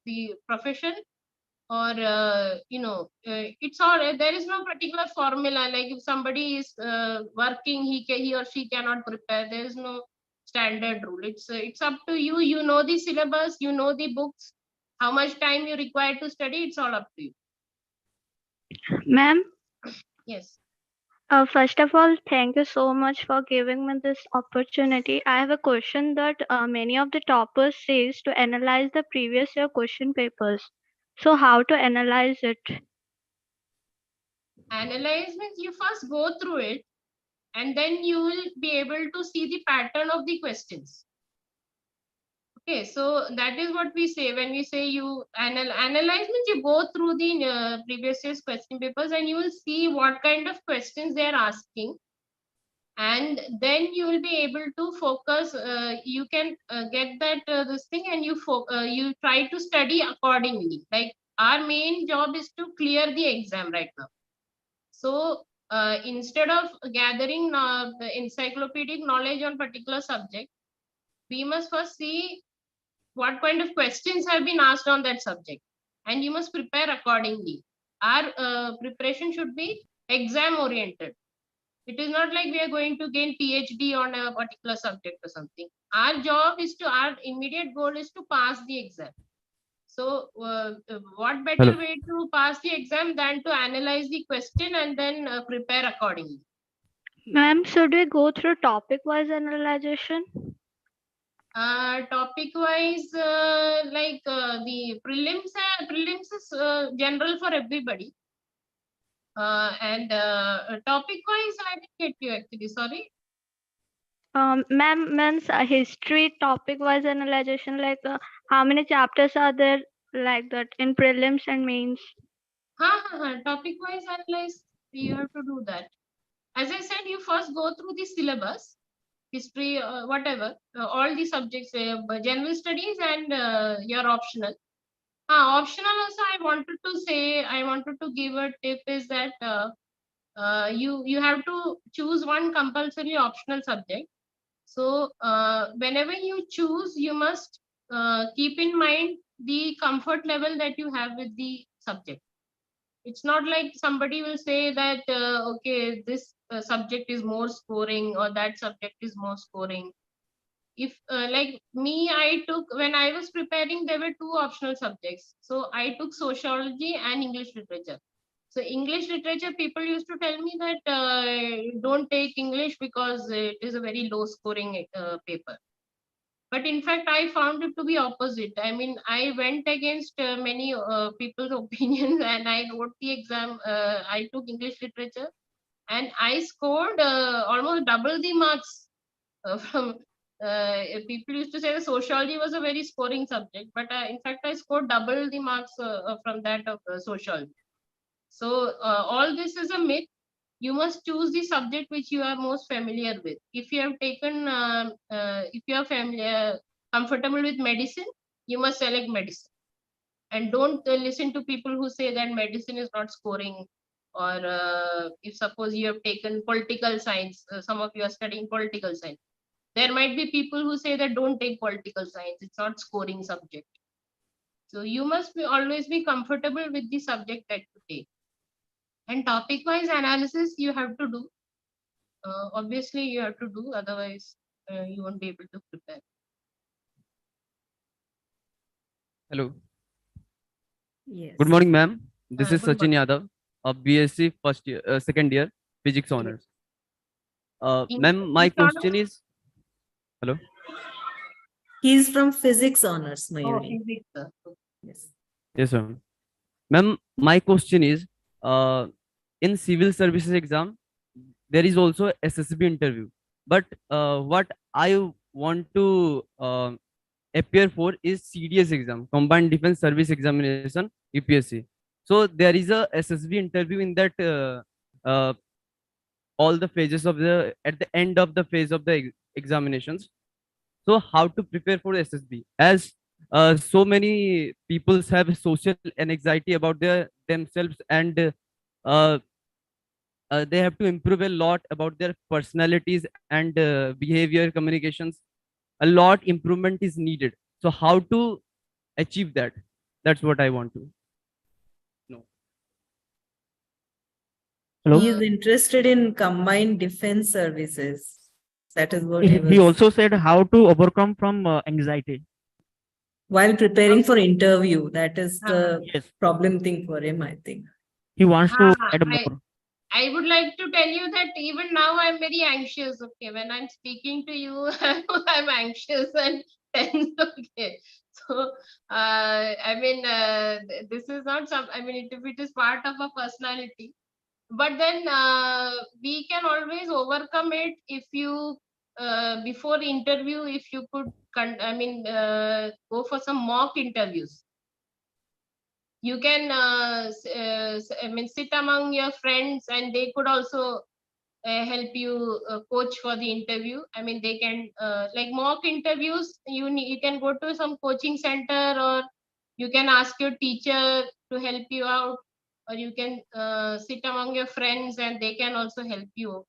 the profession, or it's all, there is no particular formula. Like if somebody is working, he or she cannot prepare. There is no standard rule. It's up to you. You know the syllabus, you know the books, how much time you require to study. It's all up to you. Ma'am, Yes. first of all, thank you so much for giving me this opportunity. I have a question that many of the toppers says to analyze the previous year question papers. So how to analyze it? Analyze means you first go through it, and then you will be able to see the pattern of the questions. Okay, so that is what we say when we say you analyze means you go through the previous year's question papers and you will see what kind of questions they are asking, and then you will be able to focus. You can get that this thing, and you try to study accordingly. Like our main job is to clear the exam right now. So instead of gathering encyclopedic knowledge on particular subject, we must first see what kind of questions have been asked on that subject, and you must prepare accordingly. Our preparation should be exam oriented. It is not like we are going to gain PhD on a particular subject or something. Our immediate goal is to pass the exam. So what better Hello. way to pass the exam than to analyze the question and then prepare accordingly. Ma'am, should we go through topic-wise analyzation? Topic wise, the prelims is general for everybody. And topic wise, I didn't get you actually, sorry. Ma'am, means history topic-wise analyzation, like how many chapters are there like that in prelims and mains? Topic wise analyze, you have to do that. As I said, you first go through the syllabus, history, whatever, all the subjects, general studies, and your optional. Optional also, I wanted to give a tip is that you have to choose one compulsory optional subject. So whenever you choose, you must keep in mind the comfort level that you have with the subject. It's not like somebody will say that okay, this subject is more scoring or that subject is more scoring. If like me, I took, when I was preparing, there were two optional subjects. So I took sociology and English literature. So English literature, people used to tell me that don't take English because it is a very low scoring paper. But in fact, I found it to be opposite. I mean, I went against many people's opinions, and I wrote the exam. I took English literature, and I scored almost double the marks from. People used to say the sociology was a very scoring subject, but in fact, I scored double the marks from that of sociology. So all this is a myth. You must choose the subject which you are most familiar with. If you have taken, if you are familiar, comfortable with medicine, you must select medicine. And don't listen to people who say that medicine is not scoring, or if suppose you have taken political science, some of you are studying political science, there might be people who say that don't take political science, it's not scoring subject. So you must always be comfortable with the subject that you take. And topic wise analysis you have to do. Obviously you have to do, otherwise you won't be able to prepare. Hello. Yes. Good morning, ma'am. This is Good Sachin morning. Yadav of BSc second year physics honors. Ma'am, my Which honors? question is, hello. He's from physics honors, Mayuri. Physics, sir. Yes. Yes, ma'am. Ma'am, my question is, in civil services exam, there is also SSB interview. But what I want to appear for is CDS exam, Combined Defense Service Examination, UPSC. So there is a SSB interview in that all the phases of the at the end of the phase of the examinations. So how to prepare for SSB, as so many people have social anxiety about their themselves, and uh, they have to improve a lot about their personalities and behavior communications. A lot improvement is needed. So how to achieve that? That's what I want to know. Hello. He is interested in combined defense services. That is what he was. He also said how to overcome from anxiety. While preparing for interview, that is the Yes. problem thing for him, I think. He wants to add I, more. I would like to tell you that even now I'm very anxious. Okay, when I'm speaking to you, I'm anxious and tense. Okay, so I mean, this is not some. I mean, if it is part of a personality, but then we can always overcome it if you before interview, if you could, go for some mock interviews. You can sit among your friends, and they could also help you coach for the interview. I mean, they can like mock interviews, you can go to some coaching center, or you can ask your teacher to help you out, or you can sit among your friends, and they can also help you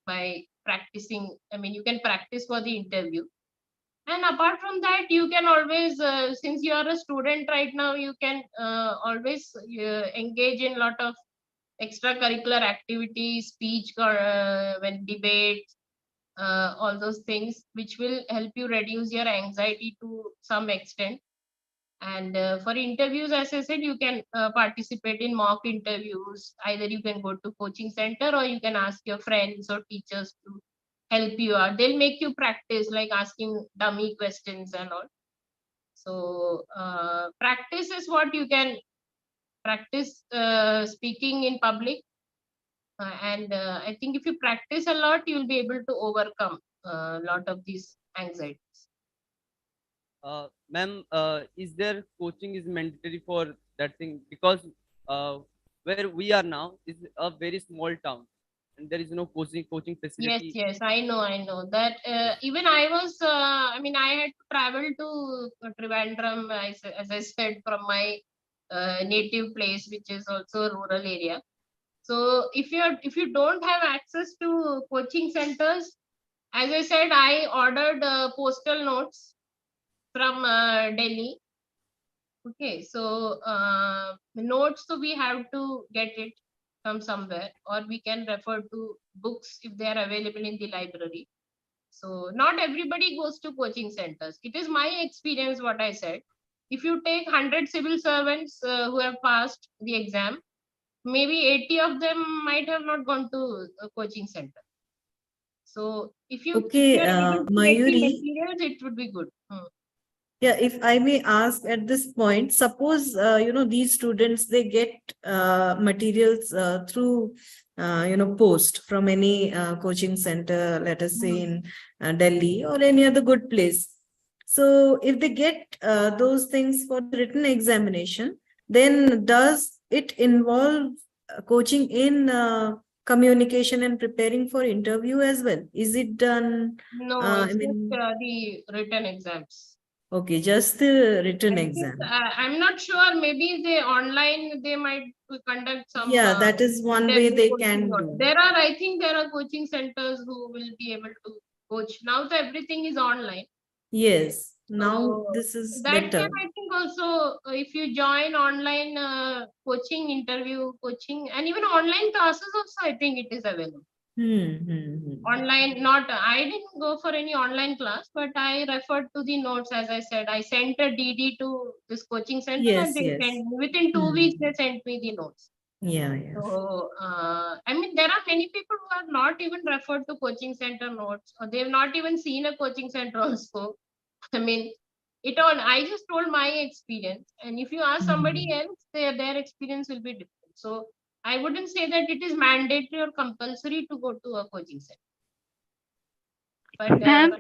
by practicing. I mean, you can practice for the interview. And apart from that, you can always, since you are a student right now, you can always engage in a lot of extracurricular activities, speech, or when debates, all those things, which will help you reduce your anxiety to some extent. And for interviews, as I said, you can participate in mock interviews. Either you can go to coaching center, or you can ask your friends or teachers to help you out. They'll make you practice, like asking dummy questions and all. So practice is what you can practice speaking in public. And I think if you practice a lot, you'll be able to overcome a lot of these anxieties. Ma'am, is there coaching is mandatory for that thing? Because where we are now is a very small town, and there is no coaching facility. Yes, I know that. Even I was, I mean, I had to travel to Trivandrum, as I said, from my native place, which is also a rural area. So if you don't have access to coaching centers, as I said, I ordered postal notes from Delhi. Okay, so notes, so we have to get it from somewhere, or we can refer to books if they are available in the library. So not everybody goes to coaching centers. It is my experience what I said. If you take 100 civil servants who have passed the exam, maybe 80 of them might have not gone to a coaching center. So if you are able to get the Mayuri, materials, it would be good. yeah, if I may ask at this point, suppose these students, they get materials through post from any coaching center, let us say in Delhi or any other good place. So if they get those things for the written examination, then does it involve coaching in communication and preparing for interview as well? Is it done? No, it's just the written exams. Okay, just the written I exam. think, I'm not sure. Maybe they online they might conduct some Yeah, that is one way interview they coaching. can do. There are, I think, there are coaching centers who will be able to coach. Now, so everything is online. Yes, now So this is that better. can, I think, also if you join online coaching, interview coaching, and even online classes also, I think it is available. Online, not, I didn't go for any online class, but I referred to the notes. As I said, I sent a DD to this coaching center, and Yes, they yes. sent within 2 weeks they sent me the notes. Yeah, yeah. So I mean, there are many people who have not even referred to coaching center notes, or they have not even seen a coaching center also. I mean, it all, I just told my experience, and if you ask somebody else, their experience will be different. So I wouldn't say that it is mandatory or compulsory to go to a coaching center. But Ma'am,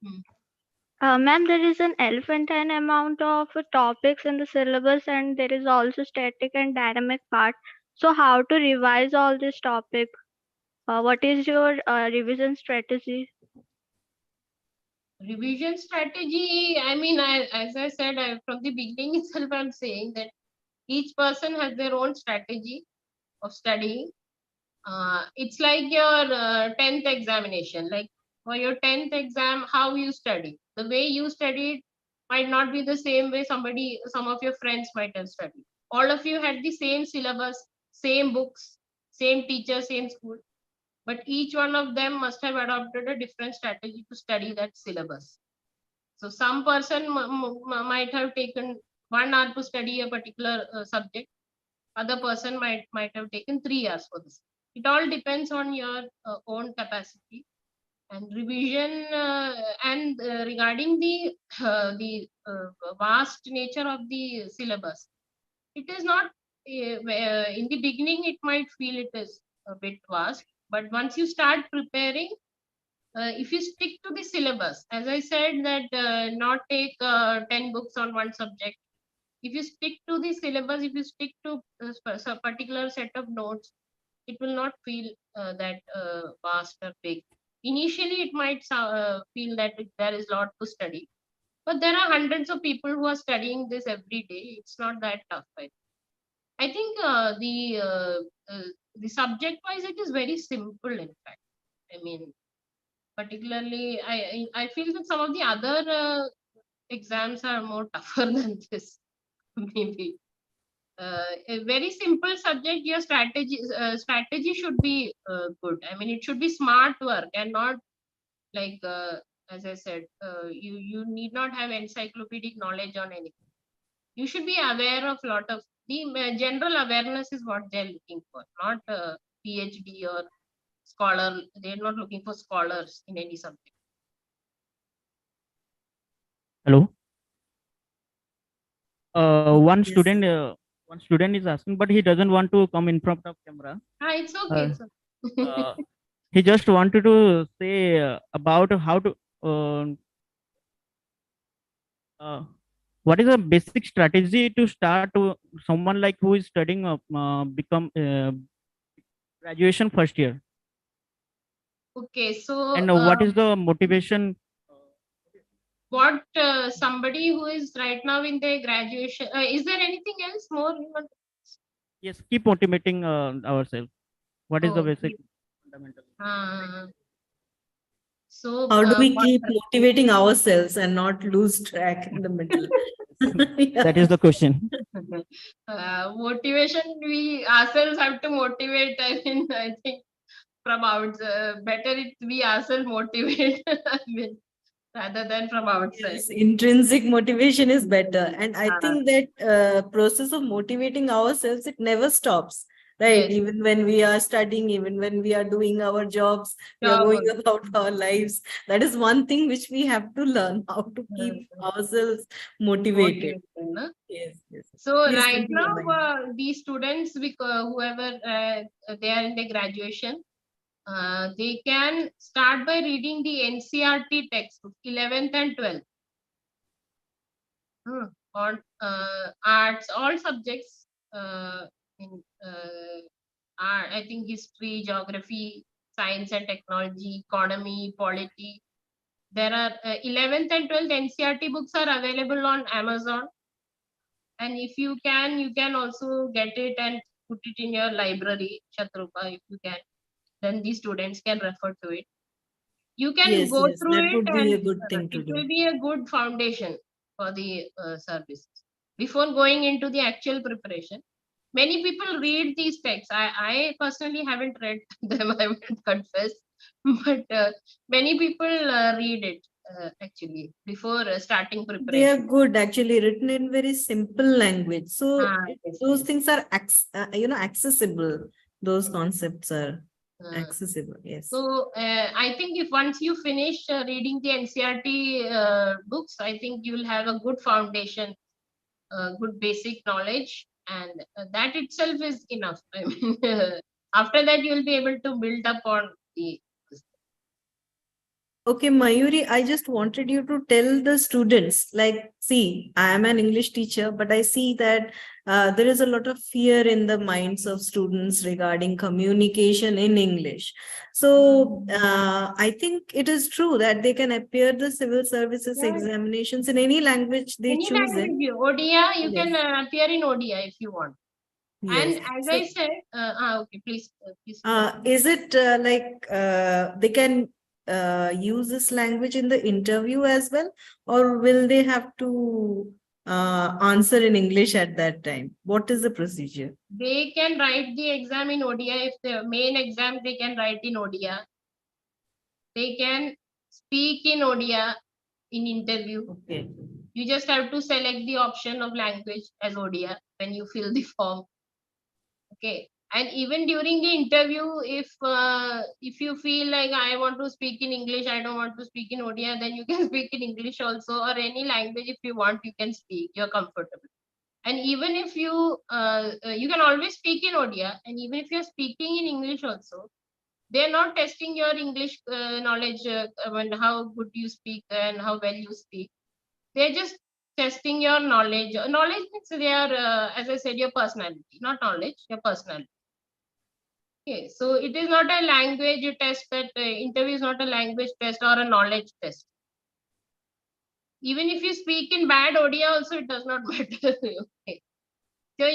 hmm. ma'am, there is an elephantine amount of topics in the syllabus, and there is also static and dynamic part. So, how to revise all this topic? What is your revision strategy? Revision strategy, I mean, as I said, from the beginning itself, I'm saying that each person has their own strategy of studying. It's like your 10th examination. Like for your 10th exam, how you study. The way you studied might not be the same way some of your friends might have studied. All of you had the same syllabus, same books, same teacher, same school, but each one of them must have adopted a different strategy to study that syllabus. So some person might have taken 1 hour to study a particular subject. Other person might have taken 3 hours for this. It all depends on your own capacity and revision. And regarding the vast nature of the syllabus, it is not. In the beginning, it might feel it is a bit vast, but once you start preparing, if you stick to the syllabus, as I said, that not take 10 books on one subject. If you stick to the syllabus, if you stick to a particular set of notes, it will not feel that vast or big. Initially, it might feel that there is a lot to study, but there are hundreds of people who are studying this every day. It's not that tough. I think the subject wise, it is very simple. In fact, I mean, particularly, I feel that some of the other exams are more tougher than this. Maybe a very simple subject. Your strategy should be good. I mean, it should be smart work and not like as I said, you need not have encyclopedic knowledge on anything. You should be aware of lot of the general awareness is what they're looking for, not PhD or scholar. They're not looking for scholars in any subject. Hello. One Yes. student is asking, but he doesn't want to come in front of camera. It's okay. It's okay. He just wanted to say about how to what is a basic strategy to start to someone like who is studying become graduation first year. Okay, so And what is the motivation? What somebody who is right now in their graduation, is there anything else more you want? Yes, keep motivating ourselves. What is the basic fundamental? So how do we keep motivating ourselves and not lose track in the middle? That is the question. Motivation, we ourselves have to motivate. I mean, I think from out better it we ourselves motivate. I mean, rather than from outside. Yes, intrinsic motivation is better. And I think that process of motivating ourselves, it never stops, right? Yes. Even when we are studying, even when we are doing our jobs, we are going about our lives. That is one thing which we have to learn, how to keep ourselves motivated. Yes, yes. So Please right continue, now, Mayuri. these students, whoever they are in the graduation, they can start by reading the NCRT textbook, 11th and 12th. On arts, all subjects in art, I think history, geography, science and technology, economy, polity. There are 11th and 12th NCERT books are available on Amazon. And if you can also get it and put it in your library, Shatrupa, if you can. Then the students can refer to it. You can Yes, go yes, through that it would be and a good thing to it will do. be a good foundation for the service. Before going into the actual preparation, many people read these texts. I personally haven't read them, I will confess. But many people read it actually before starting They are preparation. good, actually written in very simple language. So Yes, those yes. things are accessible. Those concepts are Uh, accessible. Yes. So I think if once you finish reading the NCERT books, I think you will have a good foundation, good basic knowledge, and that itself is enough. I mean, after that you will be able to build up on the. Okay, Mayuri, I just wanted you to tell the students, like, see, I am an English teacher, but I see that there is a lot of fear in the minds of students regarding communication in English. So I think it is true that they can appear the civil services Yeah. examinations in any language they Any choose in. language, ODIA, you Yes. can appear in ODIA if you want. Yes. And as So, I said, okay, please. is it they can use this language in the interview as well, or will they have to answer in English at that time? What is the procedure? They can write the exam in ODIA. If the main exam, they can write in ODIA. They can speak in ODIA in interview. Okay. You just have to select the option of language as ODIA when you fill the form. Okay. And even during the interview, if you feel like I want to speak in English, I don't want to speak in ODIA, then you can speak in English also, or any language if you want, you can speak. You're comfortable. And even if you can always speak in ODIA, and even if you're speaking in English also, they're not testing your English knowledge, and how good you speak and how well you speak. They're just testing your knowledge. Knowledge means they are, as I said, your personality, not knowledge, your personality. Okay, so it is not a language test. That interview is not a language test or a knowledge test. Even if you speak in bad ODIA, also it does not matter. Okay. So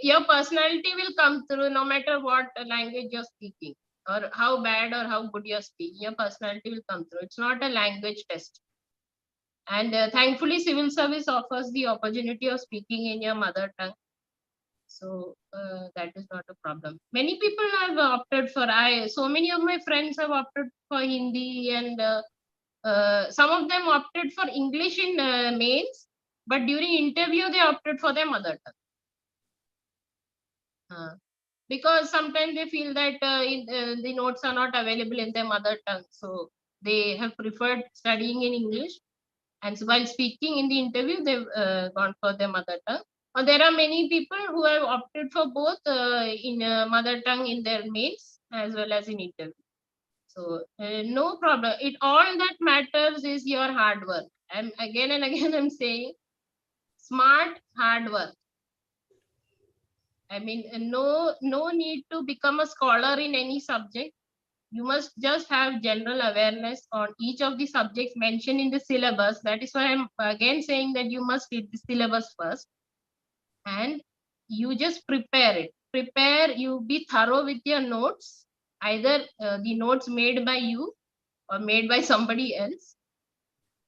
your personality will come through no matter what language you're speaking, or how bad or how good you're speaking. Your personality will come through. It's not a language test. And thankfully, civil service offers the opportunity of speaking in your mother tongue. So that is not a problem. Many people have opted for so many of my friends have opted for Hindi, and some of them opted for English in mains, but during interview they opted for their mother tongue. Because sometimes they feel that the notes are not available in their mother tongue, so they have preferred studying in English, and so while speaking in the interview they've gone for their mother tongue. Or there are many people who have opted for both in mother tongue in their mains as well as in interview. So no problem. It all that matters is your hard work. I'm again and again I'm saying smart hard work. I mean, no need to become a scholar in any subject. You must just have general awareness on each of the subjects mentioned in the syllabus. That is why I'm again saying that you must read the syllabus first, and you just prepare it. Prepare, you be thorough with your notes, either the notes made by you or made by somebody else.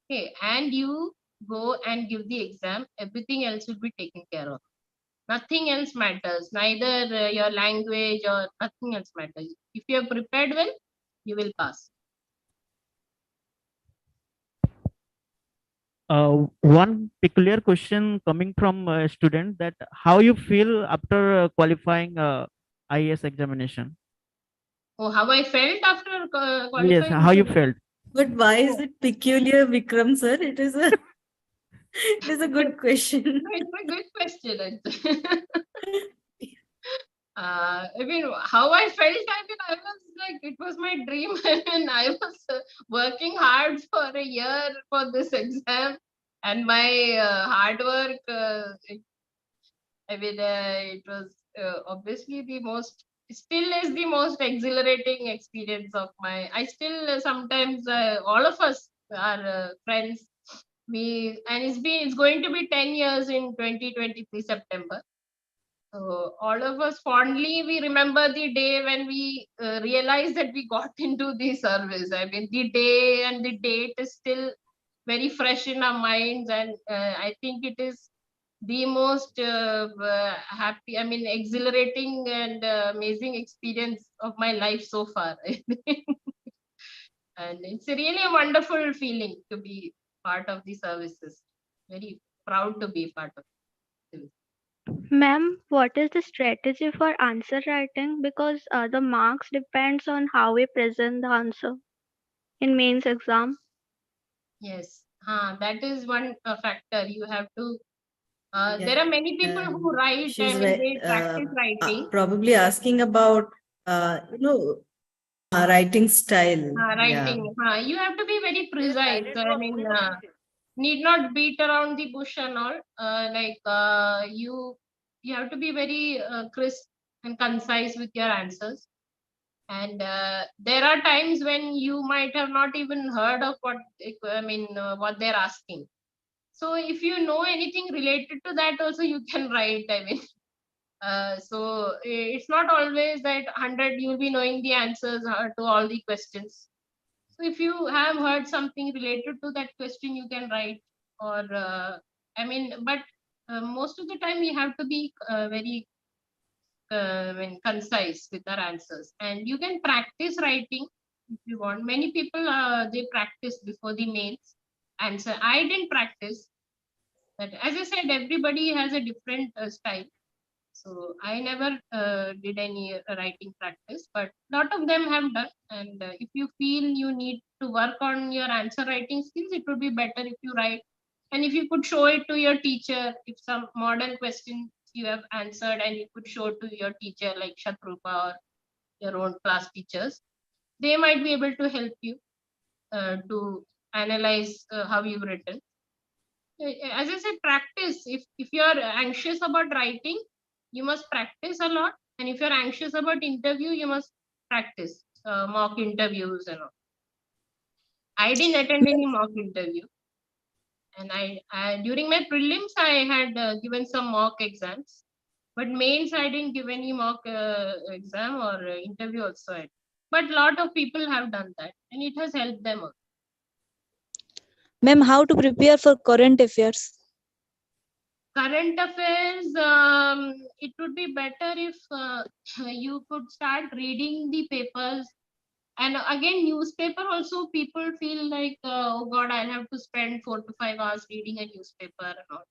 Okay, and you go and give the exam. Everything else will be taken care of. Nothing else matters, neither your language or nothing else matters. If you are prepared well, you will pass. One peculiar question coming from a student, that how you feel after qualifying IAS examination? Oh, how I felt after Yes, qualifying? how you felt? But why is it peculiar, Vikram sir? It is a it is a good question. It's a good question. I mean, how I felt, I mean, I was like, it was my dream. I mean, I was working hard for a year for this exam, and my hard work, I mean, it was obviously the most, still is the most exhilarating experience of my. I still sometimes, all of us, our friends. It's going to be 10 years in 2023 September. So all of us fondly we remember the day when we realized that we got into the service. I mean, the day and the date is still very fresh in our minds, and I think it is the most happy, I mean, exhilarating and amazing experience of my life so far. And it's really a wonderful feeling to be part of the services. Very proud to be part of it. Ma'am, what is the strategy for answer writing? Because the marks depends on how we present the answer in mains exam. Yes, that is one factor. You have to. Yeah. There are many people who write. I She's mean, they practice writing. probably asking about, writing style. Writing. You have to be very precise. I mean, need not beat around the bush and all. You have to be very crisp and concise with your answers. And there are times when you might have not even heard of what they're asking. So if you know anything related to that also you can write. I mean, it's not always that 100 you'll be knowing the answers to all the questions. So if you have heard something related to that question, you can write. Or but most of the time we have to be very concise with our answers. And you can practice writing if you want. Many people they practice before the mains answer. I didn't practice, but as I said, everybody has a different style. So I never did any writing practice, but a lot of them have done. And if you feel you need to work on your answer writing skills, it would be better if you write. And if you could show it to your teacher, if some modern question you have answered and you could show it to your teacher like Shatrupa or your own class teachers, they might be able to help you to analyze how you've written. As I said, practice. If you're anxious about writing, you must practice a lot. And if you're anxious about interview, you must practice mock interviews and all. I didn't attend any mock interview. And I during my prelims, I had given some mock exams. But mains, I didn't give any mock exam or interview also. But a lot of people have done that. And it has helped them also. Ma'am, how to prepare for current affairs? Current affairs, it would be better if you could start reading the papers. And again, newspaper also, people feel like, oh God, I'll have to spend 4 to 5 hours reading a newspaper and all.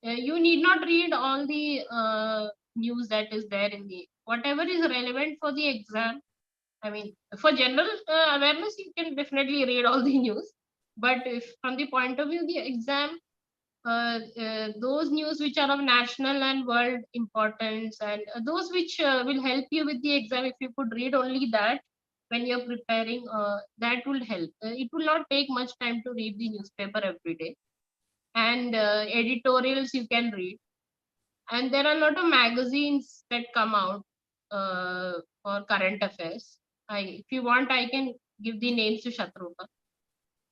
You need not read all the news that is there in the, whatever is relevant for the exam. I mean, for general awareness, you can definitely read all the news. But if from the point of view, the exam, those news which are of national and world importance, and those which will help you with the exam, if you could read only that when you're preparing, that will help. It will not take much time to read the newspaper every day. And editorials you can read. And there are a lot of magazines that come out for current affairs. If you want, I can give the names to Shatrupa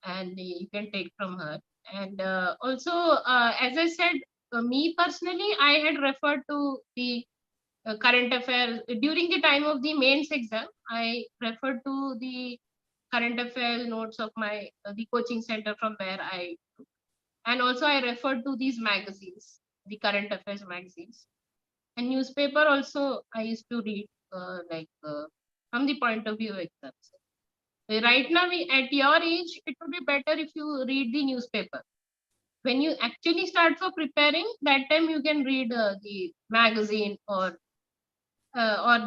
and you can take from her. And also, as I said, me personally, I had referred to the current affairs during the time of the mains exam. I referred to the current affairs notes of my the coaching center from where I took. And also I referred to these magazines, the current affairs magazines. And newspaper also I used to read from the point of view of exams. Right now, at your age, it would be better if you read the newspaper. When you actually start for preparing, that time you can read the magazine, or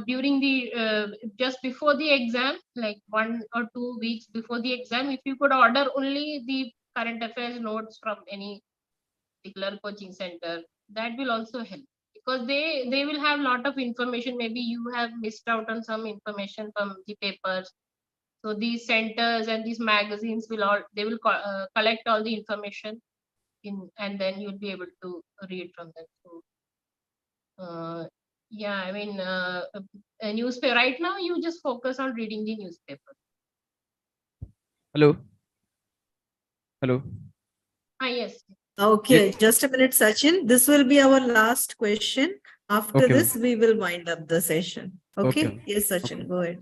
during the just before the exam, like 1 or 2 weeks before the exam, if you could order only the current affairs notes from any particular coaching center, that will also help, because they will have a lot of information. Maybe you have missed out on some information from the papers. So these centers and these magazines will collect all the information and then you'll be able to read from them. So yeah, I mean, a newspaper right now, you just focus on reading the newspaper. Hello. Hello. Yes. Okay, Yes. just a minute, Sachin. This will be our last question. After Okay, this, ma'am. we will wind up the session. Okay, Okay? ma'am. Yes, Okay. Sachin, go ahead.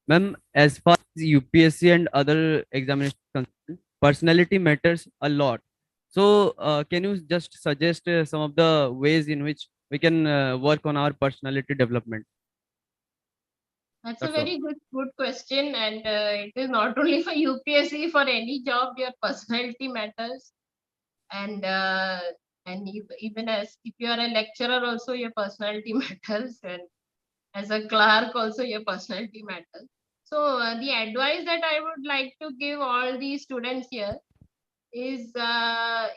Ma'am, as far as UPSC and other examinations concerned, personality matters a lot. So, can you just suggest some of the ways in which we can work on our personality development? That's a That's all. very good question, and it is not only for UPSC. For any job, your personality matters, and even as if you are a lecturer, also your personality matters, and as a clerk, also your personality matters. So the advice that I would like to give all the students here is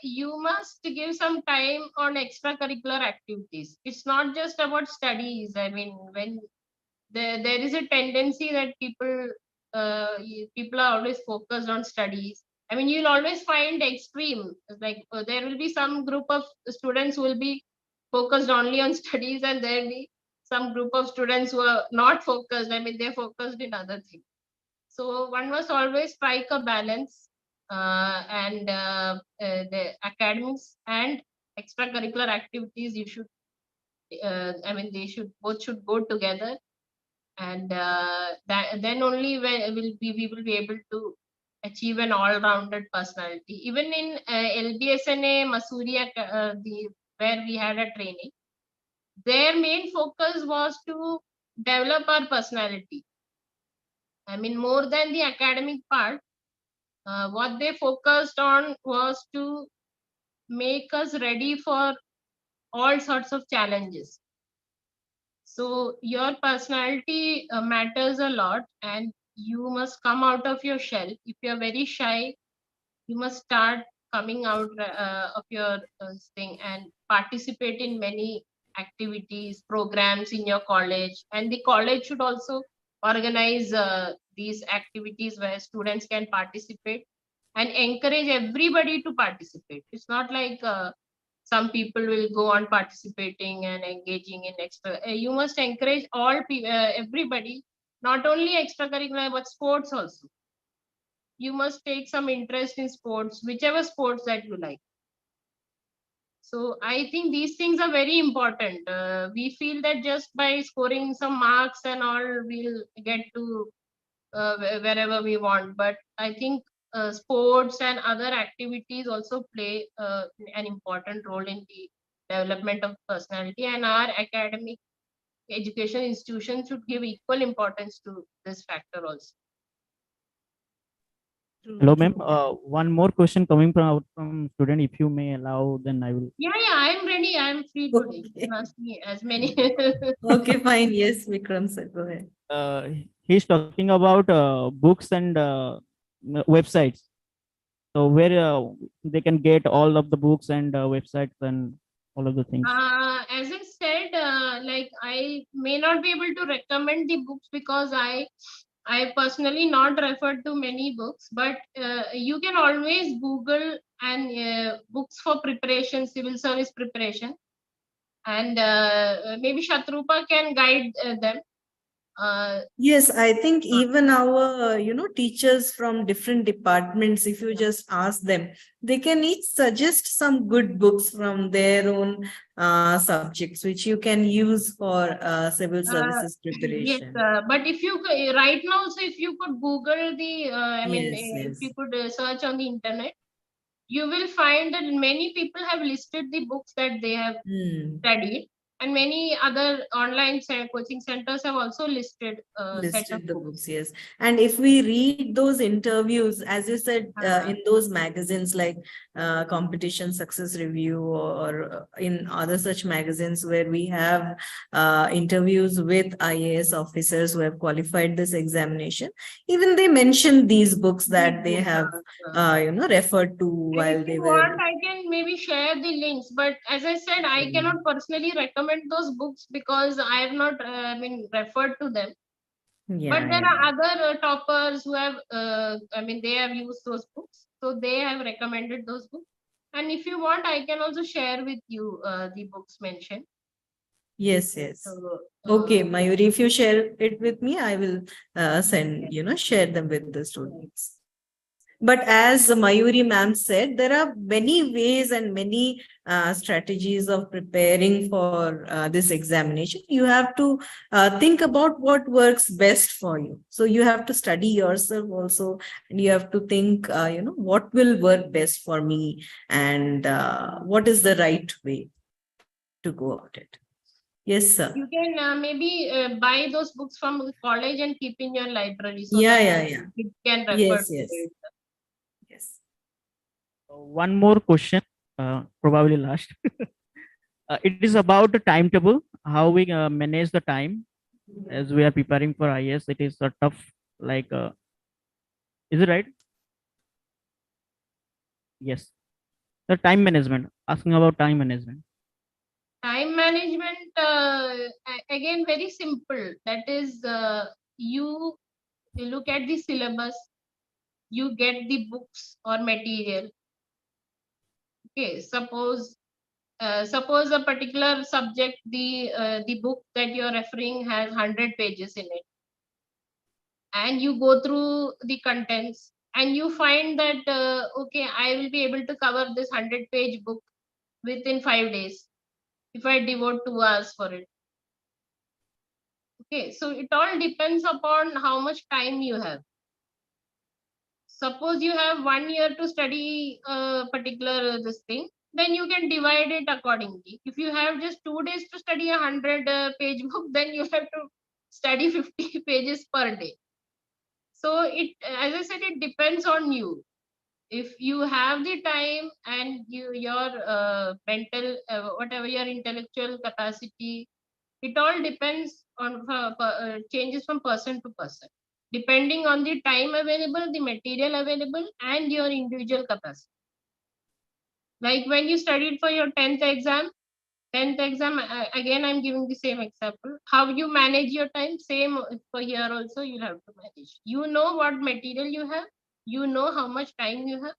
you must give some time on extracurricular activities. It's not just about studies. I mean, when there is a tendency that people are always focused on studies. I mean, you'll always find extreme, like there will be some group of students who will be focused only on studies, and there will be some group of students who are not focused. I mean, they're focused in other things. So one must always strike a balance, and the academics and extracurricular activities you should I mean, they should both should go together, and then only we will be able to achieve an all-rounded personality. Even in LBSNA Masuri, where we had a training, their main focus was to develop our personality. I mean, more than the academic part, what they focused on was to make us ready for all sorts of challenges. So your personality matters a lot, and you must come out of your shell. If you're very shy, you must start coming out of your thing and participate in many activities, programs in your college. And the college should also organize these activities where students can participate and encourage everybody to participate. It's not like some people will go on participating and engaging in extra. You must encourage everybody, not only extracurricular but sports also. You must take some interest in sports, whichever sports that you like. So I think these things are very important. We feel that just by scoring some marks and all, we'll get to wherever we want. But I think sports and other activities also play an important role in the development of personality, and our academic education institutions should give equal importance to this factor also. Hello, ma'am. One more question coming from student. If you may allow, then I will. Yeah, I'm ready. I'm free today. You can ask me as many. Okay, fine. Yes, Vikram sir, go ahead. He's talking about books and websites. So where they can get all of the books and websites and all of the things. As I said, like I may not be able to recommend the books because I personally not referred to many books, but you can always Google and books for preparation, civil service preparation, and maybe Shatrupa can guide them. Yes, I think even our, teachers from different departments, if you just ask them, they can each suggest some good books from their own subjects, which you can use for civil services Yes, preparation. but if you right now, so if you could Google the, Yes, if you yes. could search on the internet, you will find that many people have listed the books that they have studied, and many other online coaching centers have also listed a set of Listed the books. books, yes. And if we read those interviews, as you said, in those magazines like Competition Success Review or in other such magazines where we have interviews with IAS officers who have qualified this examination, even they mention these books that they have, referred to And while if they you were. want, I can maybe share the links. But as I said, I cannot personally recommend those books because I have not referred to them. But there are other toppers who have, they have used those books. So they have recommended those books. And if you want, I can also share with you the books mentioned. Yes, yes. So, Okay, Mayuri, if you share it with me, I will share them with the students. But as Mayuri ma'am said, there are many ways and many strategies of preparing for this examination. You have to think about what works best for you. So you have to study yourself also, and you have to think, what will work best for me, and what is the right way to go about it. Yes, sir. You can maybe buy those books from the college and keep in your library so Yeah. you can refer Yes, to yes. it. Yes. One more question, probably last. It is about the timetable, how we manage the time as we are preparing for IAS. It is a tough, like, is it right? Yes. The time management, asking about time management. Time management, again, very simple. That is, you look at the syllabus, you get the books or material. Okay, suppose a particular subject, the book that you're referring has 100 pages in it, and you go through the contents and you find that okay, I will be able to cover this 100-page book within 5 days if I devote 2 hours for it. Okay, so it all depends upon how much time you have. Suppose you have 1 year to study a particular this thing, then you can divide it accordingly. If you have just 2 days to study a 100-page book, then you have to study 50 pages per day. So it, as I said, it depends on you. If you have the time and your mental, whatever your intellectual capacity, it all depends on changes from person to person, depending on the time available, the material available, and your individual capacity. Like when you studied for your 10th exam, again, I'm giving the same example. How you manage your time, same for here also, you'll have to manage. You know what material you have, you know how much time you have,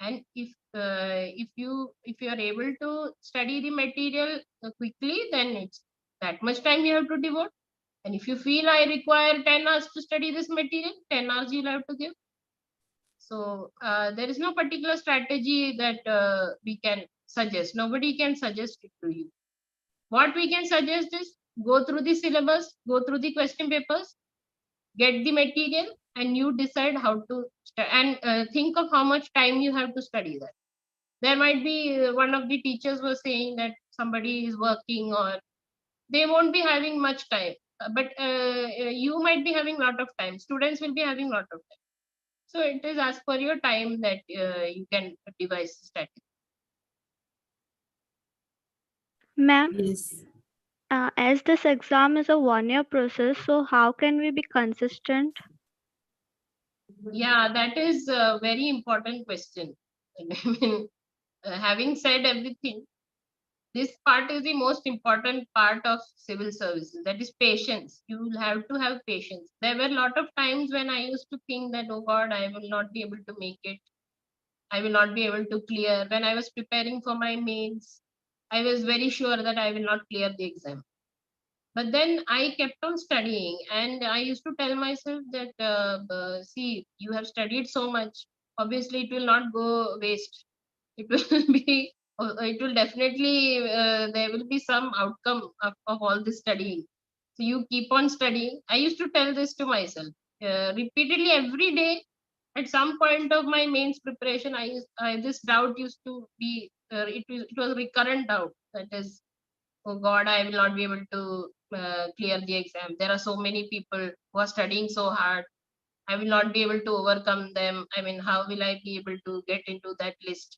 and if you are able to study the material quickly, then it's that much time you have to devote. And if you feel I require 10 hours to study this material, 10 hours you'll have to give. So there is no particular strategy that we can suggest. Nobody can suggest it to you. What we can suggest is go through the syllabus, go through the question papers, get the material, and you decide how to and think of how much time you have to study that. There might be one of the teachers was saying that somebody is working or they won't be having much time, but you might be having a lot of time, students will be having a lot of time. So it is as per your time that you can devise strategy. Ma'am, Yes. as this exam is a 1 year process, so how can we be consistent? Yeah, that is a very important question. I mean, having said everything, this part is the most important part of civil services, that is patience. You will have to have patience. There were a lot of times when I used to think that, oh God, I will not be able to make it, I will not be able to clear. When I was preparing for my mains, I was very sure that I will not clear the exam. But then I kept on studying, and I used to tell myself that see, you have studied so much, obviously it will not go waste. It will be it will definitely there will be some outcome of all this studying. So you keep on studying. I used to tell this to myself repeatedly every day. At some point of my mains preparation, I this doubt used to be it was recurrent doubt, that is, oh God, I will not be able to clear the exam. There are so many people who are studying so hard. I will not be able to overcome them. I mean, how will I be able to get into that list?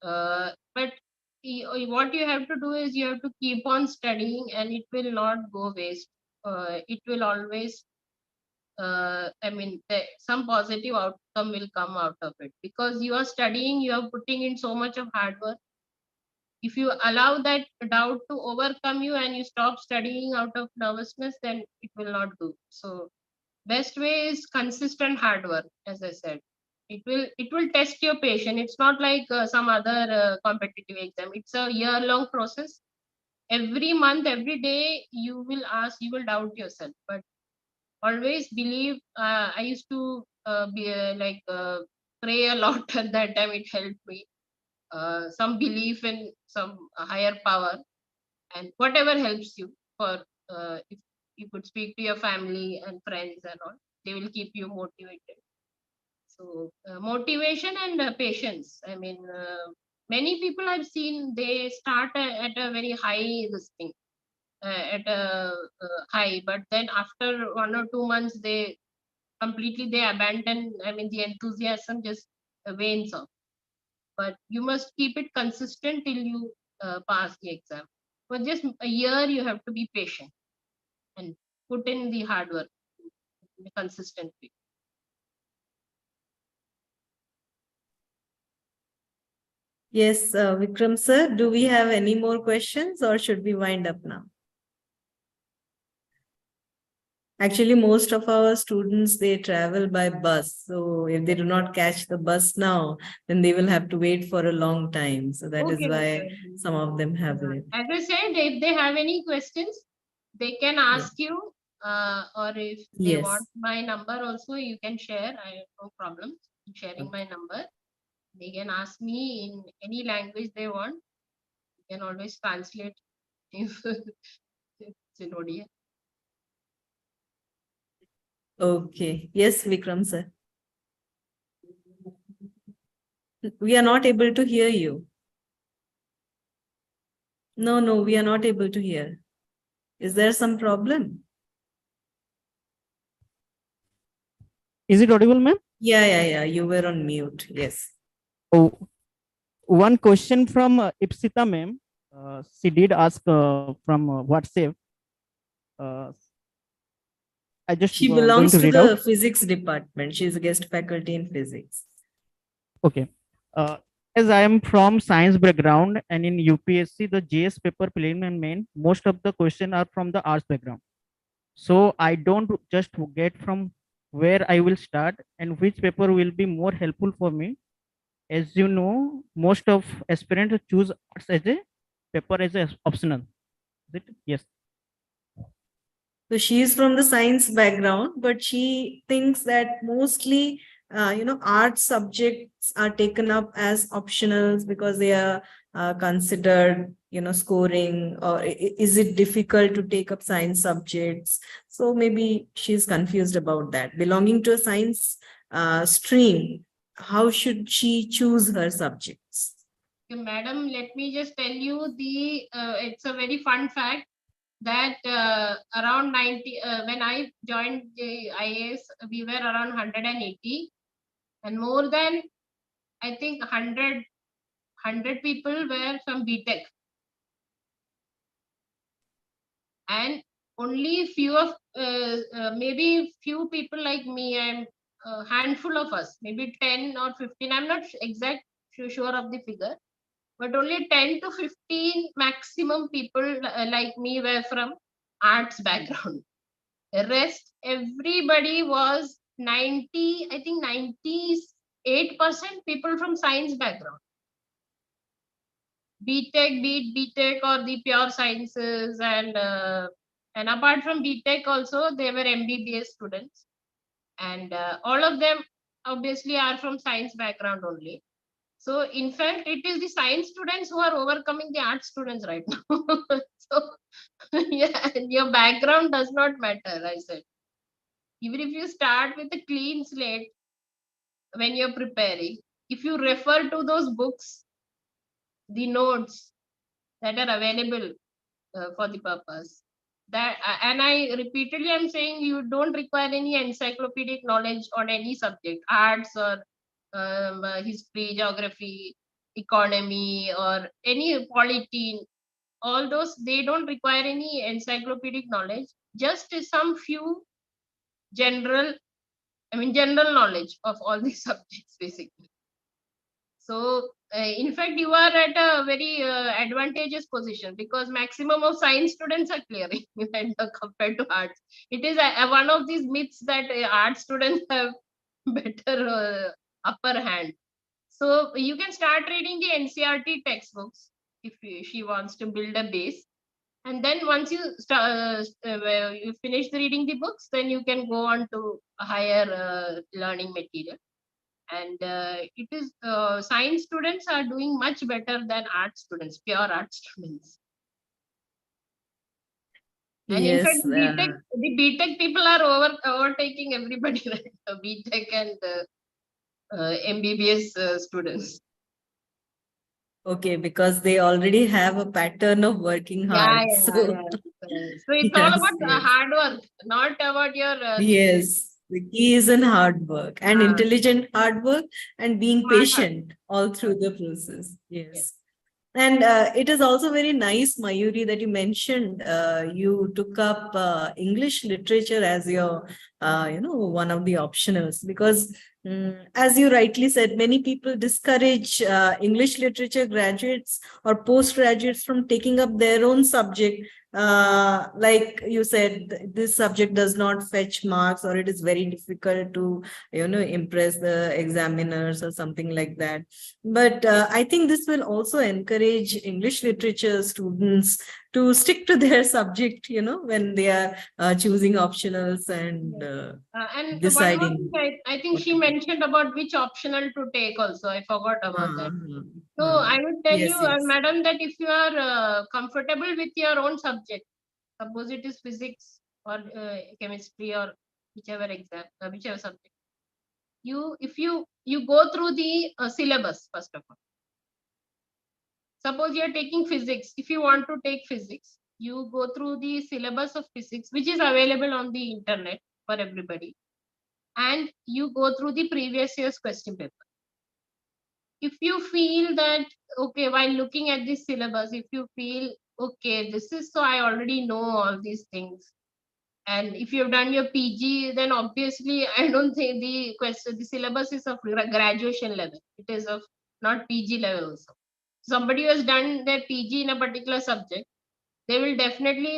But what you have to do is you have to keep on studying, and it will not go waste. It will always, some positive outcome will come out of it, because you are studying, you are putting in so much of hard work. If you allow that doubt to overcome you and you stop studying out of nervousness, then it will not do. So best way is consistent hard work. As I said, it will test your patience. It's not like some other competitive exam. It's a year long process. Every month, every day, you will doubt yourself, but always believe. I used to pray a lot at that time. It helped me. Some belief in some higher power, and whatever helps you. For if you could speak to your family and friends and all, they will keep you motivated. So motivation and patience. I mean, many people I've seen, they start at a very high this thing, at a high, but then after 1 or 2 months, they completely they abandon. I mean, the enthusiasm just wanes off. But you must keep it consistent till you pass the exam. For just a year, you have to be patient and put in the hard work consistently. Yes, Vikram sir, do we have any more questions or should we wind up now? Actually, most of our students, they travel by bus. So if they do not catch the bus now, then they will have to wait for a long time. So that is Okay, why okay. some of them have left. As I said, if they have any questions, they can ask you, or if they Yes. want my number also, you can share. I have no problem in sharing my number. They can ask me in any language they want. You can always translate if it's in Odia. Okay. Yes, Vikram sir. We are not able to hear you. No, we are not able to hear. Is there some problem? Is it audible, ma'am? Yeah. You were on mute. Yes. Oh, one question from Ipsita ma'am. She did ask from WhatsApp. I just She going belongs to to read out. the physics department. She is a guest faculty in physics. Okay. As I am from science background and in UPSC, the JS paper preliminary and main, most of the question are from the arts background. So I don't just get from where I will start and which paper will be more helpful for me. As you know, most of aspirants choose arts as a paper as a optional. Is it? Yes. So she is from the science background, but she thinks that mostly, art subjects are taken up as optionals because they are considered, scoring, or is it difficult to take up science subjects? So maybe she's confused about that. Belonging to a science stream, how should she choose her subjects? Madam, let me just tell you it's a very fun fact that around 90, when I joined the IAS, we were around 180, and more than, I think, 100 people were from BTech, and only few of maybe few people like me, and a handful of us, maybe 10 or 15, I'm not sure of the figure, but only 10 to 15 maximum people like me were from arts background. The rest, everybody was 90, I think 98% people from science background. BTech, BTech or the pure sciences, and apart from BTech also, they were MBBS students, and all of them obviously are from science background only. So in fact, it is the science students who are overcoming the art students right now. So yeah, your background does not matter, I said. Even if you start with a clean slate when you're preparing, if you refer to those books, the notes that are available for the purpose, that and I repeatedly I'm saying, you don't require any encyclopedic knowledge on any subject, arts or history, geography, economy, or any polity. All those, they don't require any encyclopedic knowledge, just some few general, general knowledge of all these subjects basically. So in fact, you are at a very advantageous position, because maximum of science students are clearing when compared to arts. It is one of these myths that art students have better upper hand. So you can start reading the NCRT textbooks if she wants to build a base. And then once you start, you finish reading the books, then you can go on to a higher learning material. And it is science students are doing much better than art students, pure art students. And in fact, Yes. the BTech people are overtaking everybody, right? The BTech and MBBS students. Okay, because they already have a pattern of working Yeah, hard. yeah, So, yeah. So it's all yes, about yes. hard work, not about your Yes, the key is in hard work and uh, intelligent hard work and being smart hard. patient all through the process. Yes. Yes. And it is also very nice, Mayuri, that you mentioned you took up English literature as your, one of the optionals, because as you rightly said, many people discourage English literature graduates or postgraduates from taking up their own subject. Like you said, this subject does not fetch marks, or it is very difficult to, impress the examiners or something like that. But I think this will also encourage English literature students to stick to their subject, when they are choosing optionals and And one more thing, deciding I think what she to do. mentioned about which optional to take also. I forgot about that. So Uh, I would tell you, yes, yes. madam, that if you are comfortable with your own subject, suppose it is physics or chemistry or whichever subject, if you go through the syllabus first of all. Suppose you are taking physics. If you want to take physics, you go through the syllabus of physics, which is available on the internet for everybody, and you go through the previous year's question paper. If you feel that, okay, while looking at this syllabus, if you feel, okay, this is so I already know all these things, and if you've done your PG, then obviously I don't think the syllabus is of graduation level. It is of not PG level also. Somebody who has done their PG in a particular subject, they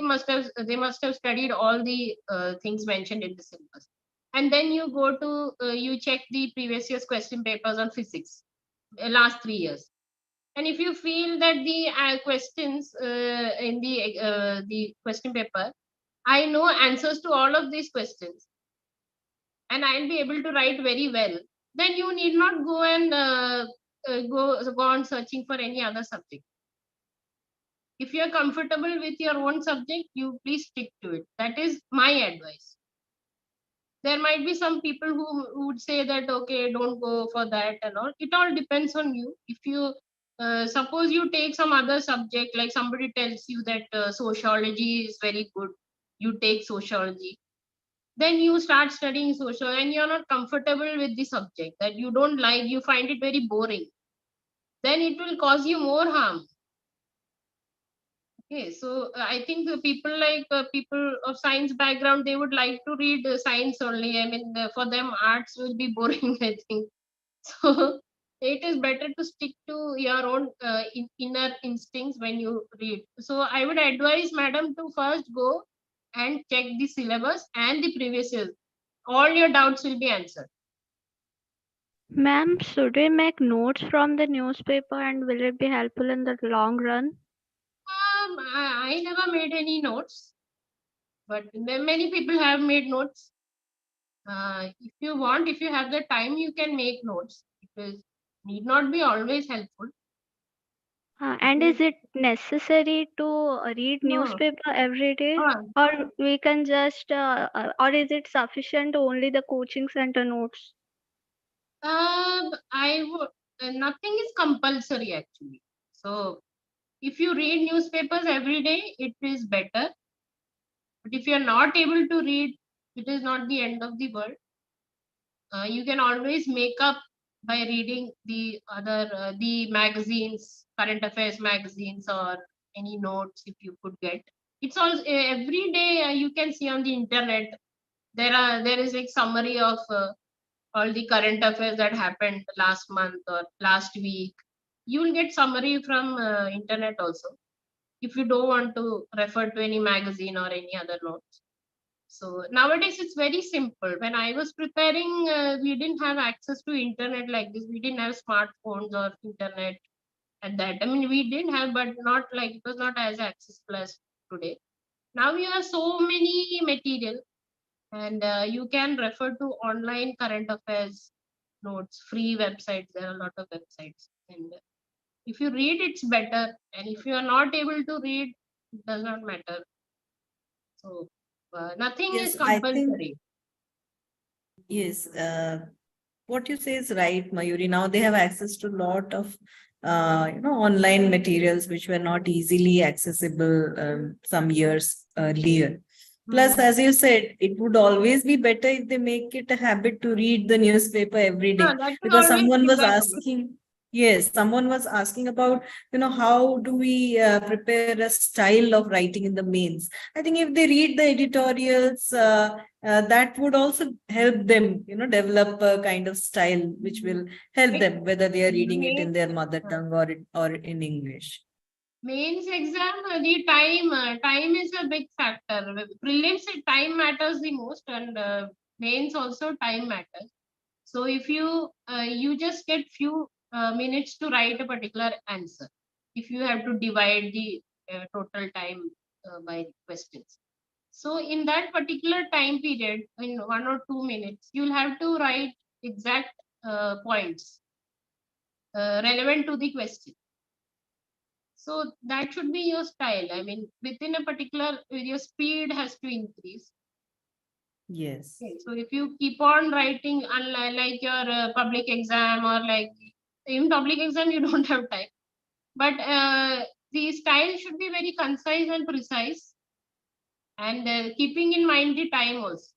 must have studied all the things mentioned in the syllabus. And then you go to you check the previous year's question papers on physics, last 3 years. And if you feel that the questions in the question paper, I know answers to all of these questions, and I'll be able to write very well, then you need not go and go on searching for any other subject. If you're comfortable with your own subject, you please stick to it. That is my advice. There might be some people who would say that, okay, don't go for that and all. It all depends on you. If you suppose you take some other subject, like somebody tells you that sociology is very good, you take sociology, then you start studying social and you're not comfortable with the subject, that you don't like, you find it very boring, then it will cause you more harm. Okay, so I think the people of science background, they would like to read science only. I mean, for them, arts will be boring, I think. So it is better to stick to your own inner instincts when you read. So I would advise madam to first go and check the syllabus and the previous years. All your doubts will be answered. Ma'am, should we make notes from the newspaper and will it be helpful in the long run? I never made any notes, but many people have made notes. If you want, if you have the time, you can make notes. Because need not be always helpful. And is it necessary to read No. newspaper every day, Uh, or we can just, or is it sufficient only the coaching center notes? I would. Nothing is compulsory actually. So if you read newspapers every day, it is better. But if you are not able to read, it is not the end of the world. You can always make up by reading the other the magazines, current affairs magazines, or any notes if you could get. It's all every day you can see on the internet. There is like summary of all the current affairs that happened last month or last week. You will get summary from internet also, if you don't want to refer to any magazine or any other notes. So nowadays it's very simple. When I was preparing, we didn't have access to internet like this. We didn't have smartphones or internet at that. I mean, we didn't have, but not like, it was not as accessible as today. Now you have so many material, and you can refer to online current affairs notes, free websites. There are a lot of websites, and if you read, it's better. And if you are not able to read, it does not matter. So nothing is Yes, I think, compulsory. yes, what you say is right, Mayuri. Now they have access to a lot of online materials which were not easily accessible some years earlier. Plus, as you said, it would always be better if they make it a habit to read the newspaper every No, day. that will Because always someone be was better. asking, yes, someone was asking about, how do we prepare a style of writing in the mains? I think if they read the editorials, that would also help them, develop a kind of style which will help them, whether they are reading it in their mother tongue or in English. Mains exam, the time is a big factor. Prelims, time matters the most, and mains also time matters. So if you just get few minutes to write a particular answer, if you have to divide the total time by questions. So in that particular time period, in 1 or 2 minutes, you'll have to write exact points relevant to the question. So that should be your style. I mean, within a particular, your speed has to increase. Yes. Okay, so if you keep on writing, like your public exam, or like in public exam, you don't have time. But the style should be very concise and precise, and keeping in mind the time also.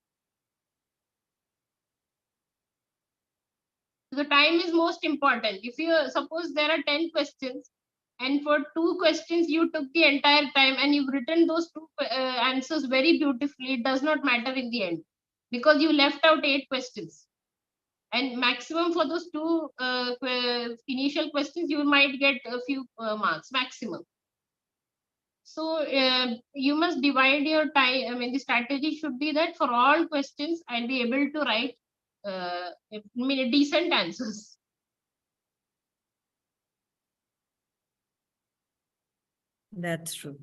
The time is most important. If you suppose there are 10 questions, and for 2 questions you took the entire time and you've written those two answers very beautifully, it does not matter in the end, because you left out 8 questions, and maximum for those two initial questions you might get a few marks maximum. So you must divide your time. I mean, the strategy should be that for all questions I'll be able to write decent answers. That's true.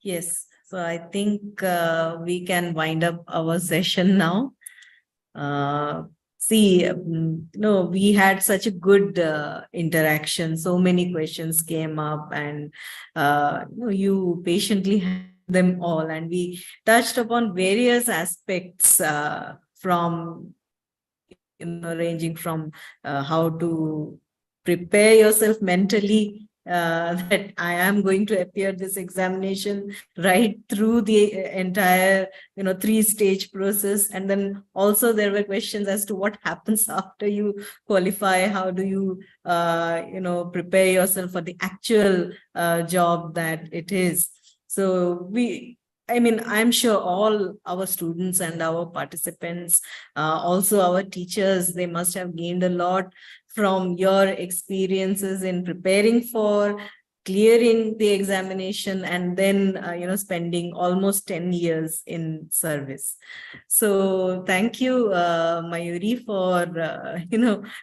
Yes. So I think we can wind up our session now. See, we had such a good interaction. So many questions came up, and you patiently handled them all, and we touched upon various aspects from ranging from how to prepare yourself mentally that I am going to appear this examination, right through the entire 3-stage process. And then also there were questions as to what happens after you qualify. How do you prepare yourself for the actual job that it is. So I'm sure all our students and our participants, also our teachers, they must have gained a lot from your experiences in preparing for clearing the examination, and then spending almost 10 years in service. So thank you, Mayuri, for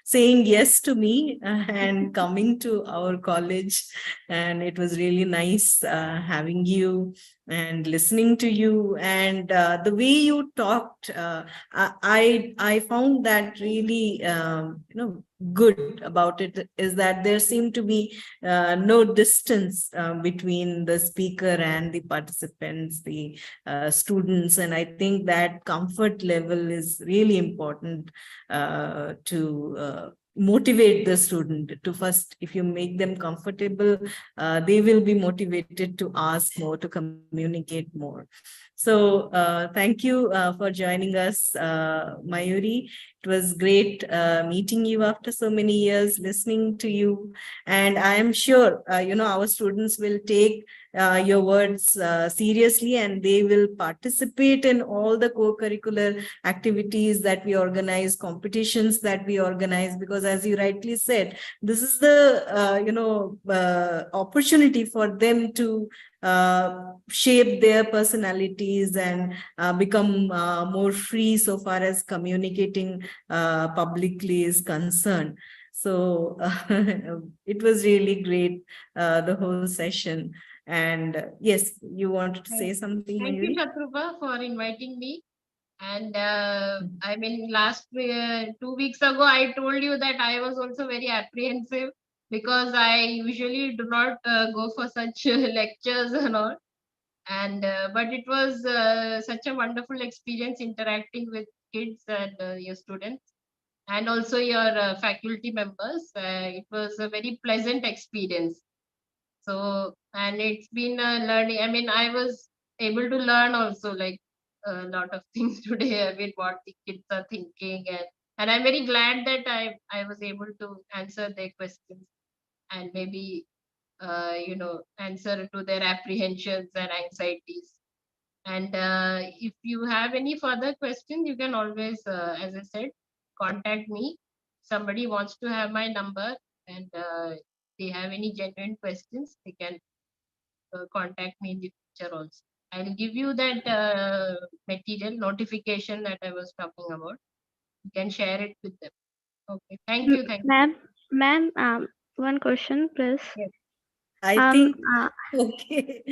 saying yes to me and coming to our college. And it was really nice having you and listening to you, and the way you talked, I found that really good about it is that there seemed to be no distance between the speaker and the participants, the students, and I think that comfort level is really important to motivate the student to first. If you make them comfortable, they will be motivated to ask more, to communicate more. So thank you for joining us, Mayuri. It was great meeting you after so many years, listening to you, and I am sure our students will take your words seriously, and they will participate in all the co-curricular activities that we organize, competitions that we organize, because as you rightly said, this is the opportunity for them to shape their personalities and become more free so far as communicating publicly is concerned. So it was really great, the whole session. And yes, you wanted to say something, Thank you, Mayuri? Shatrupa, for inviting me. And I mean, last 2 weeks ago, I told you that I was also very apprehensive because I usually do not go for such lectures and all. And but it was such a wonderful experience interacting with kids and your students, and also your faculty members. It was a very pleasant experience. So, and it's been a learning. I mean, I was able to learn also like a lot of things today. I mean, what the kids are thinking, and I'm very glad that I was able to answer their questions and maybe answer to their apprehensions and anxieties. And if you have any further questions, you can always, as I said, contact me. Somebody wants to have my number, and they have any genuine questions, they can contact me in the future also. I'll give you that material notification that I was talking about. You can share it with them. Okay. Thank you. Thank you. Ma'am, one question, please. Yes. I think, okay.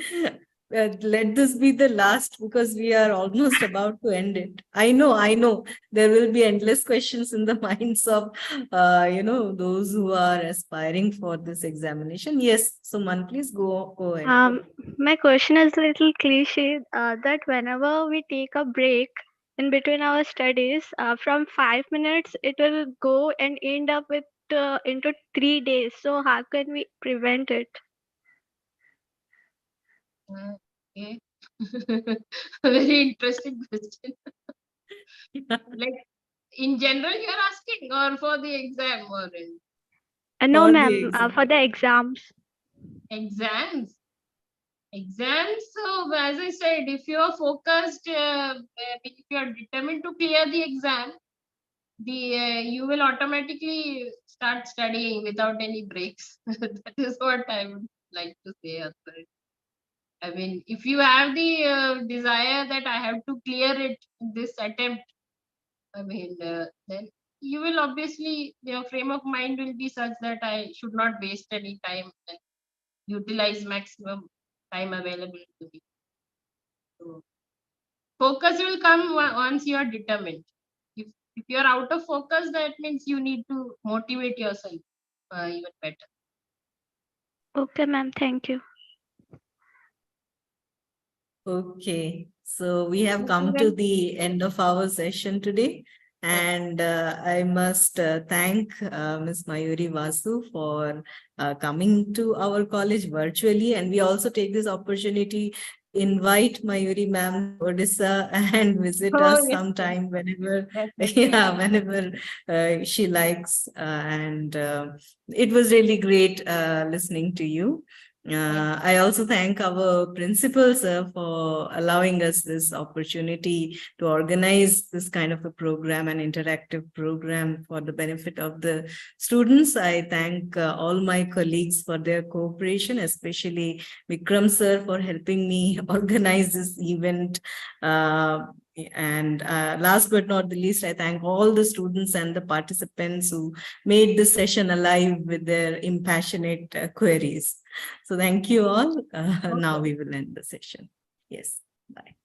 Let this be the last because we are almost about to end it. I know there will be endless questions in the minds of, those who are aspiring for this examination. Yes, Suman, please go ahead. My question is a little cliche, that whenever we take a break in between our studies, from 5 minutes, it will go and end up with into 3 days. So how can we prevent it? Okay. Very interesting question. Like in general, you're asking, or for the exam, or in No, For the ma'am, exam. for the exams. exams? Exams. So as I said, if you are focused, if you are determined to clear the exam, you will automatically start studying without any breaks. That is what I would like to say. I mean, if you have the desire that I have to clear it in this attempt, I mean, then you will obviously, your frame of mind will be such that I should not waste any time and utilize maximum time available to me. So focus will come once you are determined. If you are out of focus, that means you need to motivate yourself even better. Okay, ma'am. Thank you. Okay, so we have Okay, come to then. the end of our session today. And I must thank Ms. Mayuri Vasu for coming to our college virtually. And we also take this opportunity to invite Mayuri ma'am to Odisha and visit Oh, us yes, sometime whenever, definitely. whenever she likes. And it was really great listening to you. I also thank our principal, sir, for allowing us this opportunity to organize this kind of a program, an interactive program for the benefit of the students. I thank all my colleagues for their cooperation, especially Vikram, sir, for helping me organize this event. And last but not the least, I thank all the students and the participants who made this session alive with their impassionate queries. So thank you all. Now we will end the session. Yes, bye.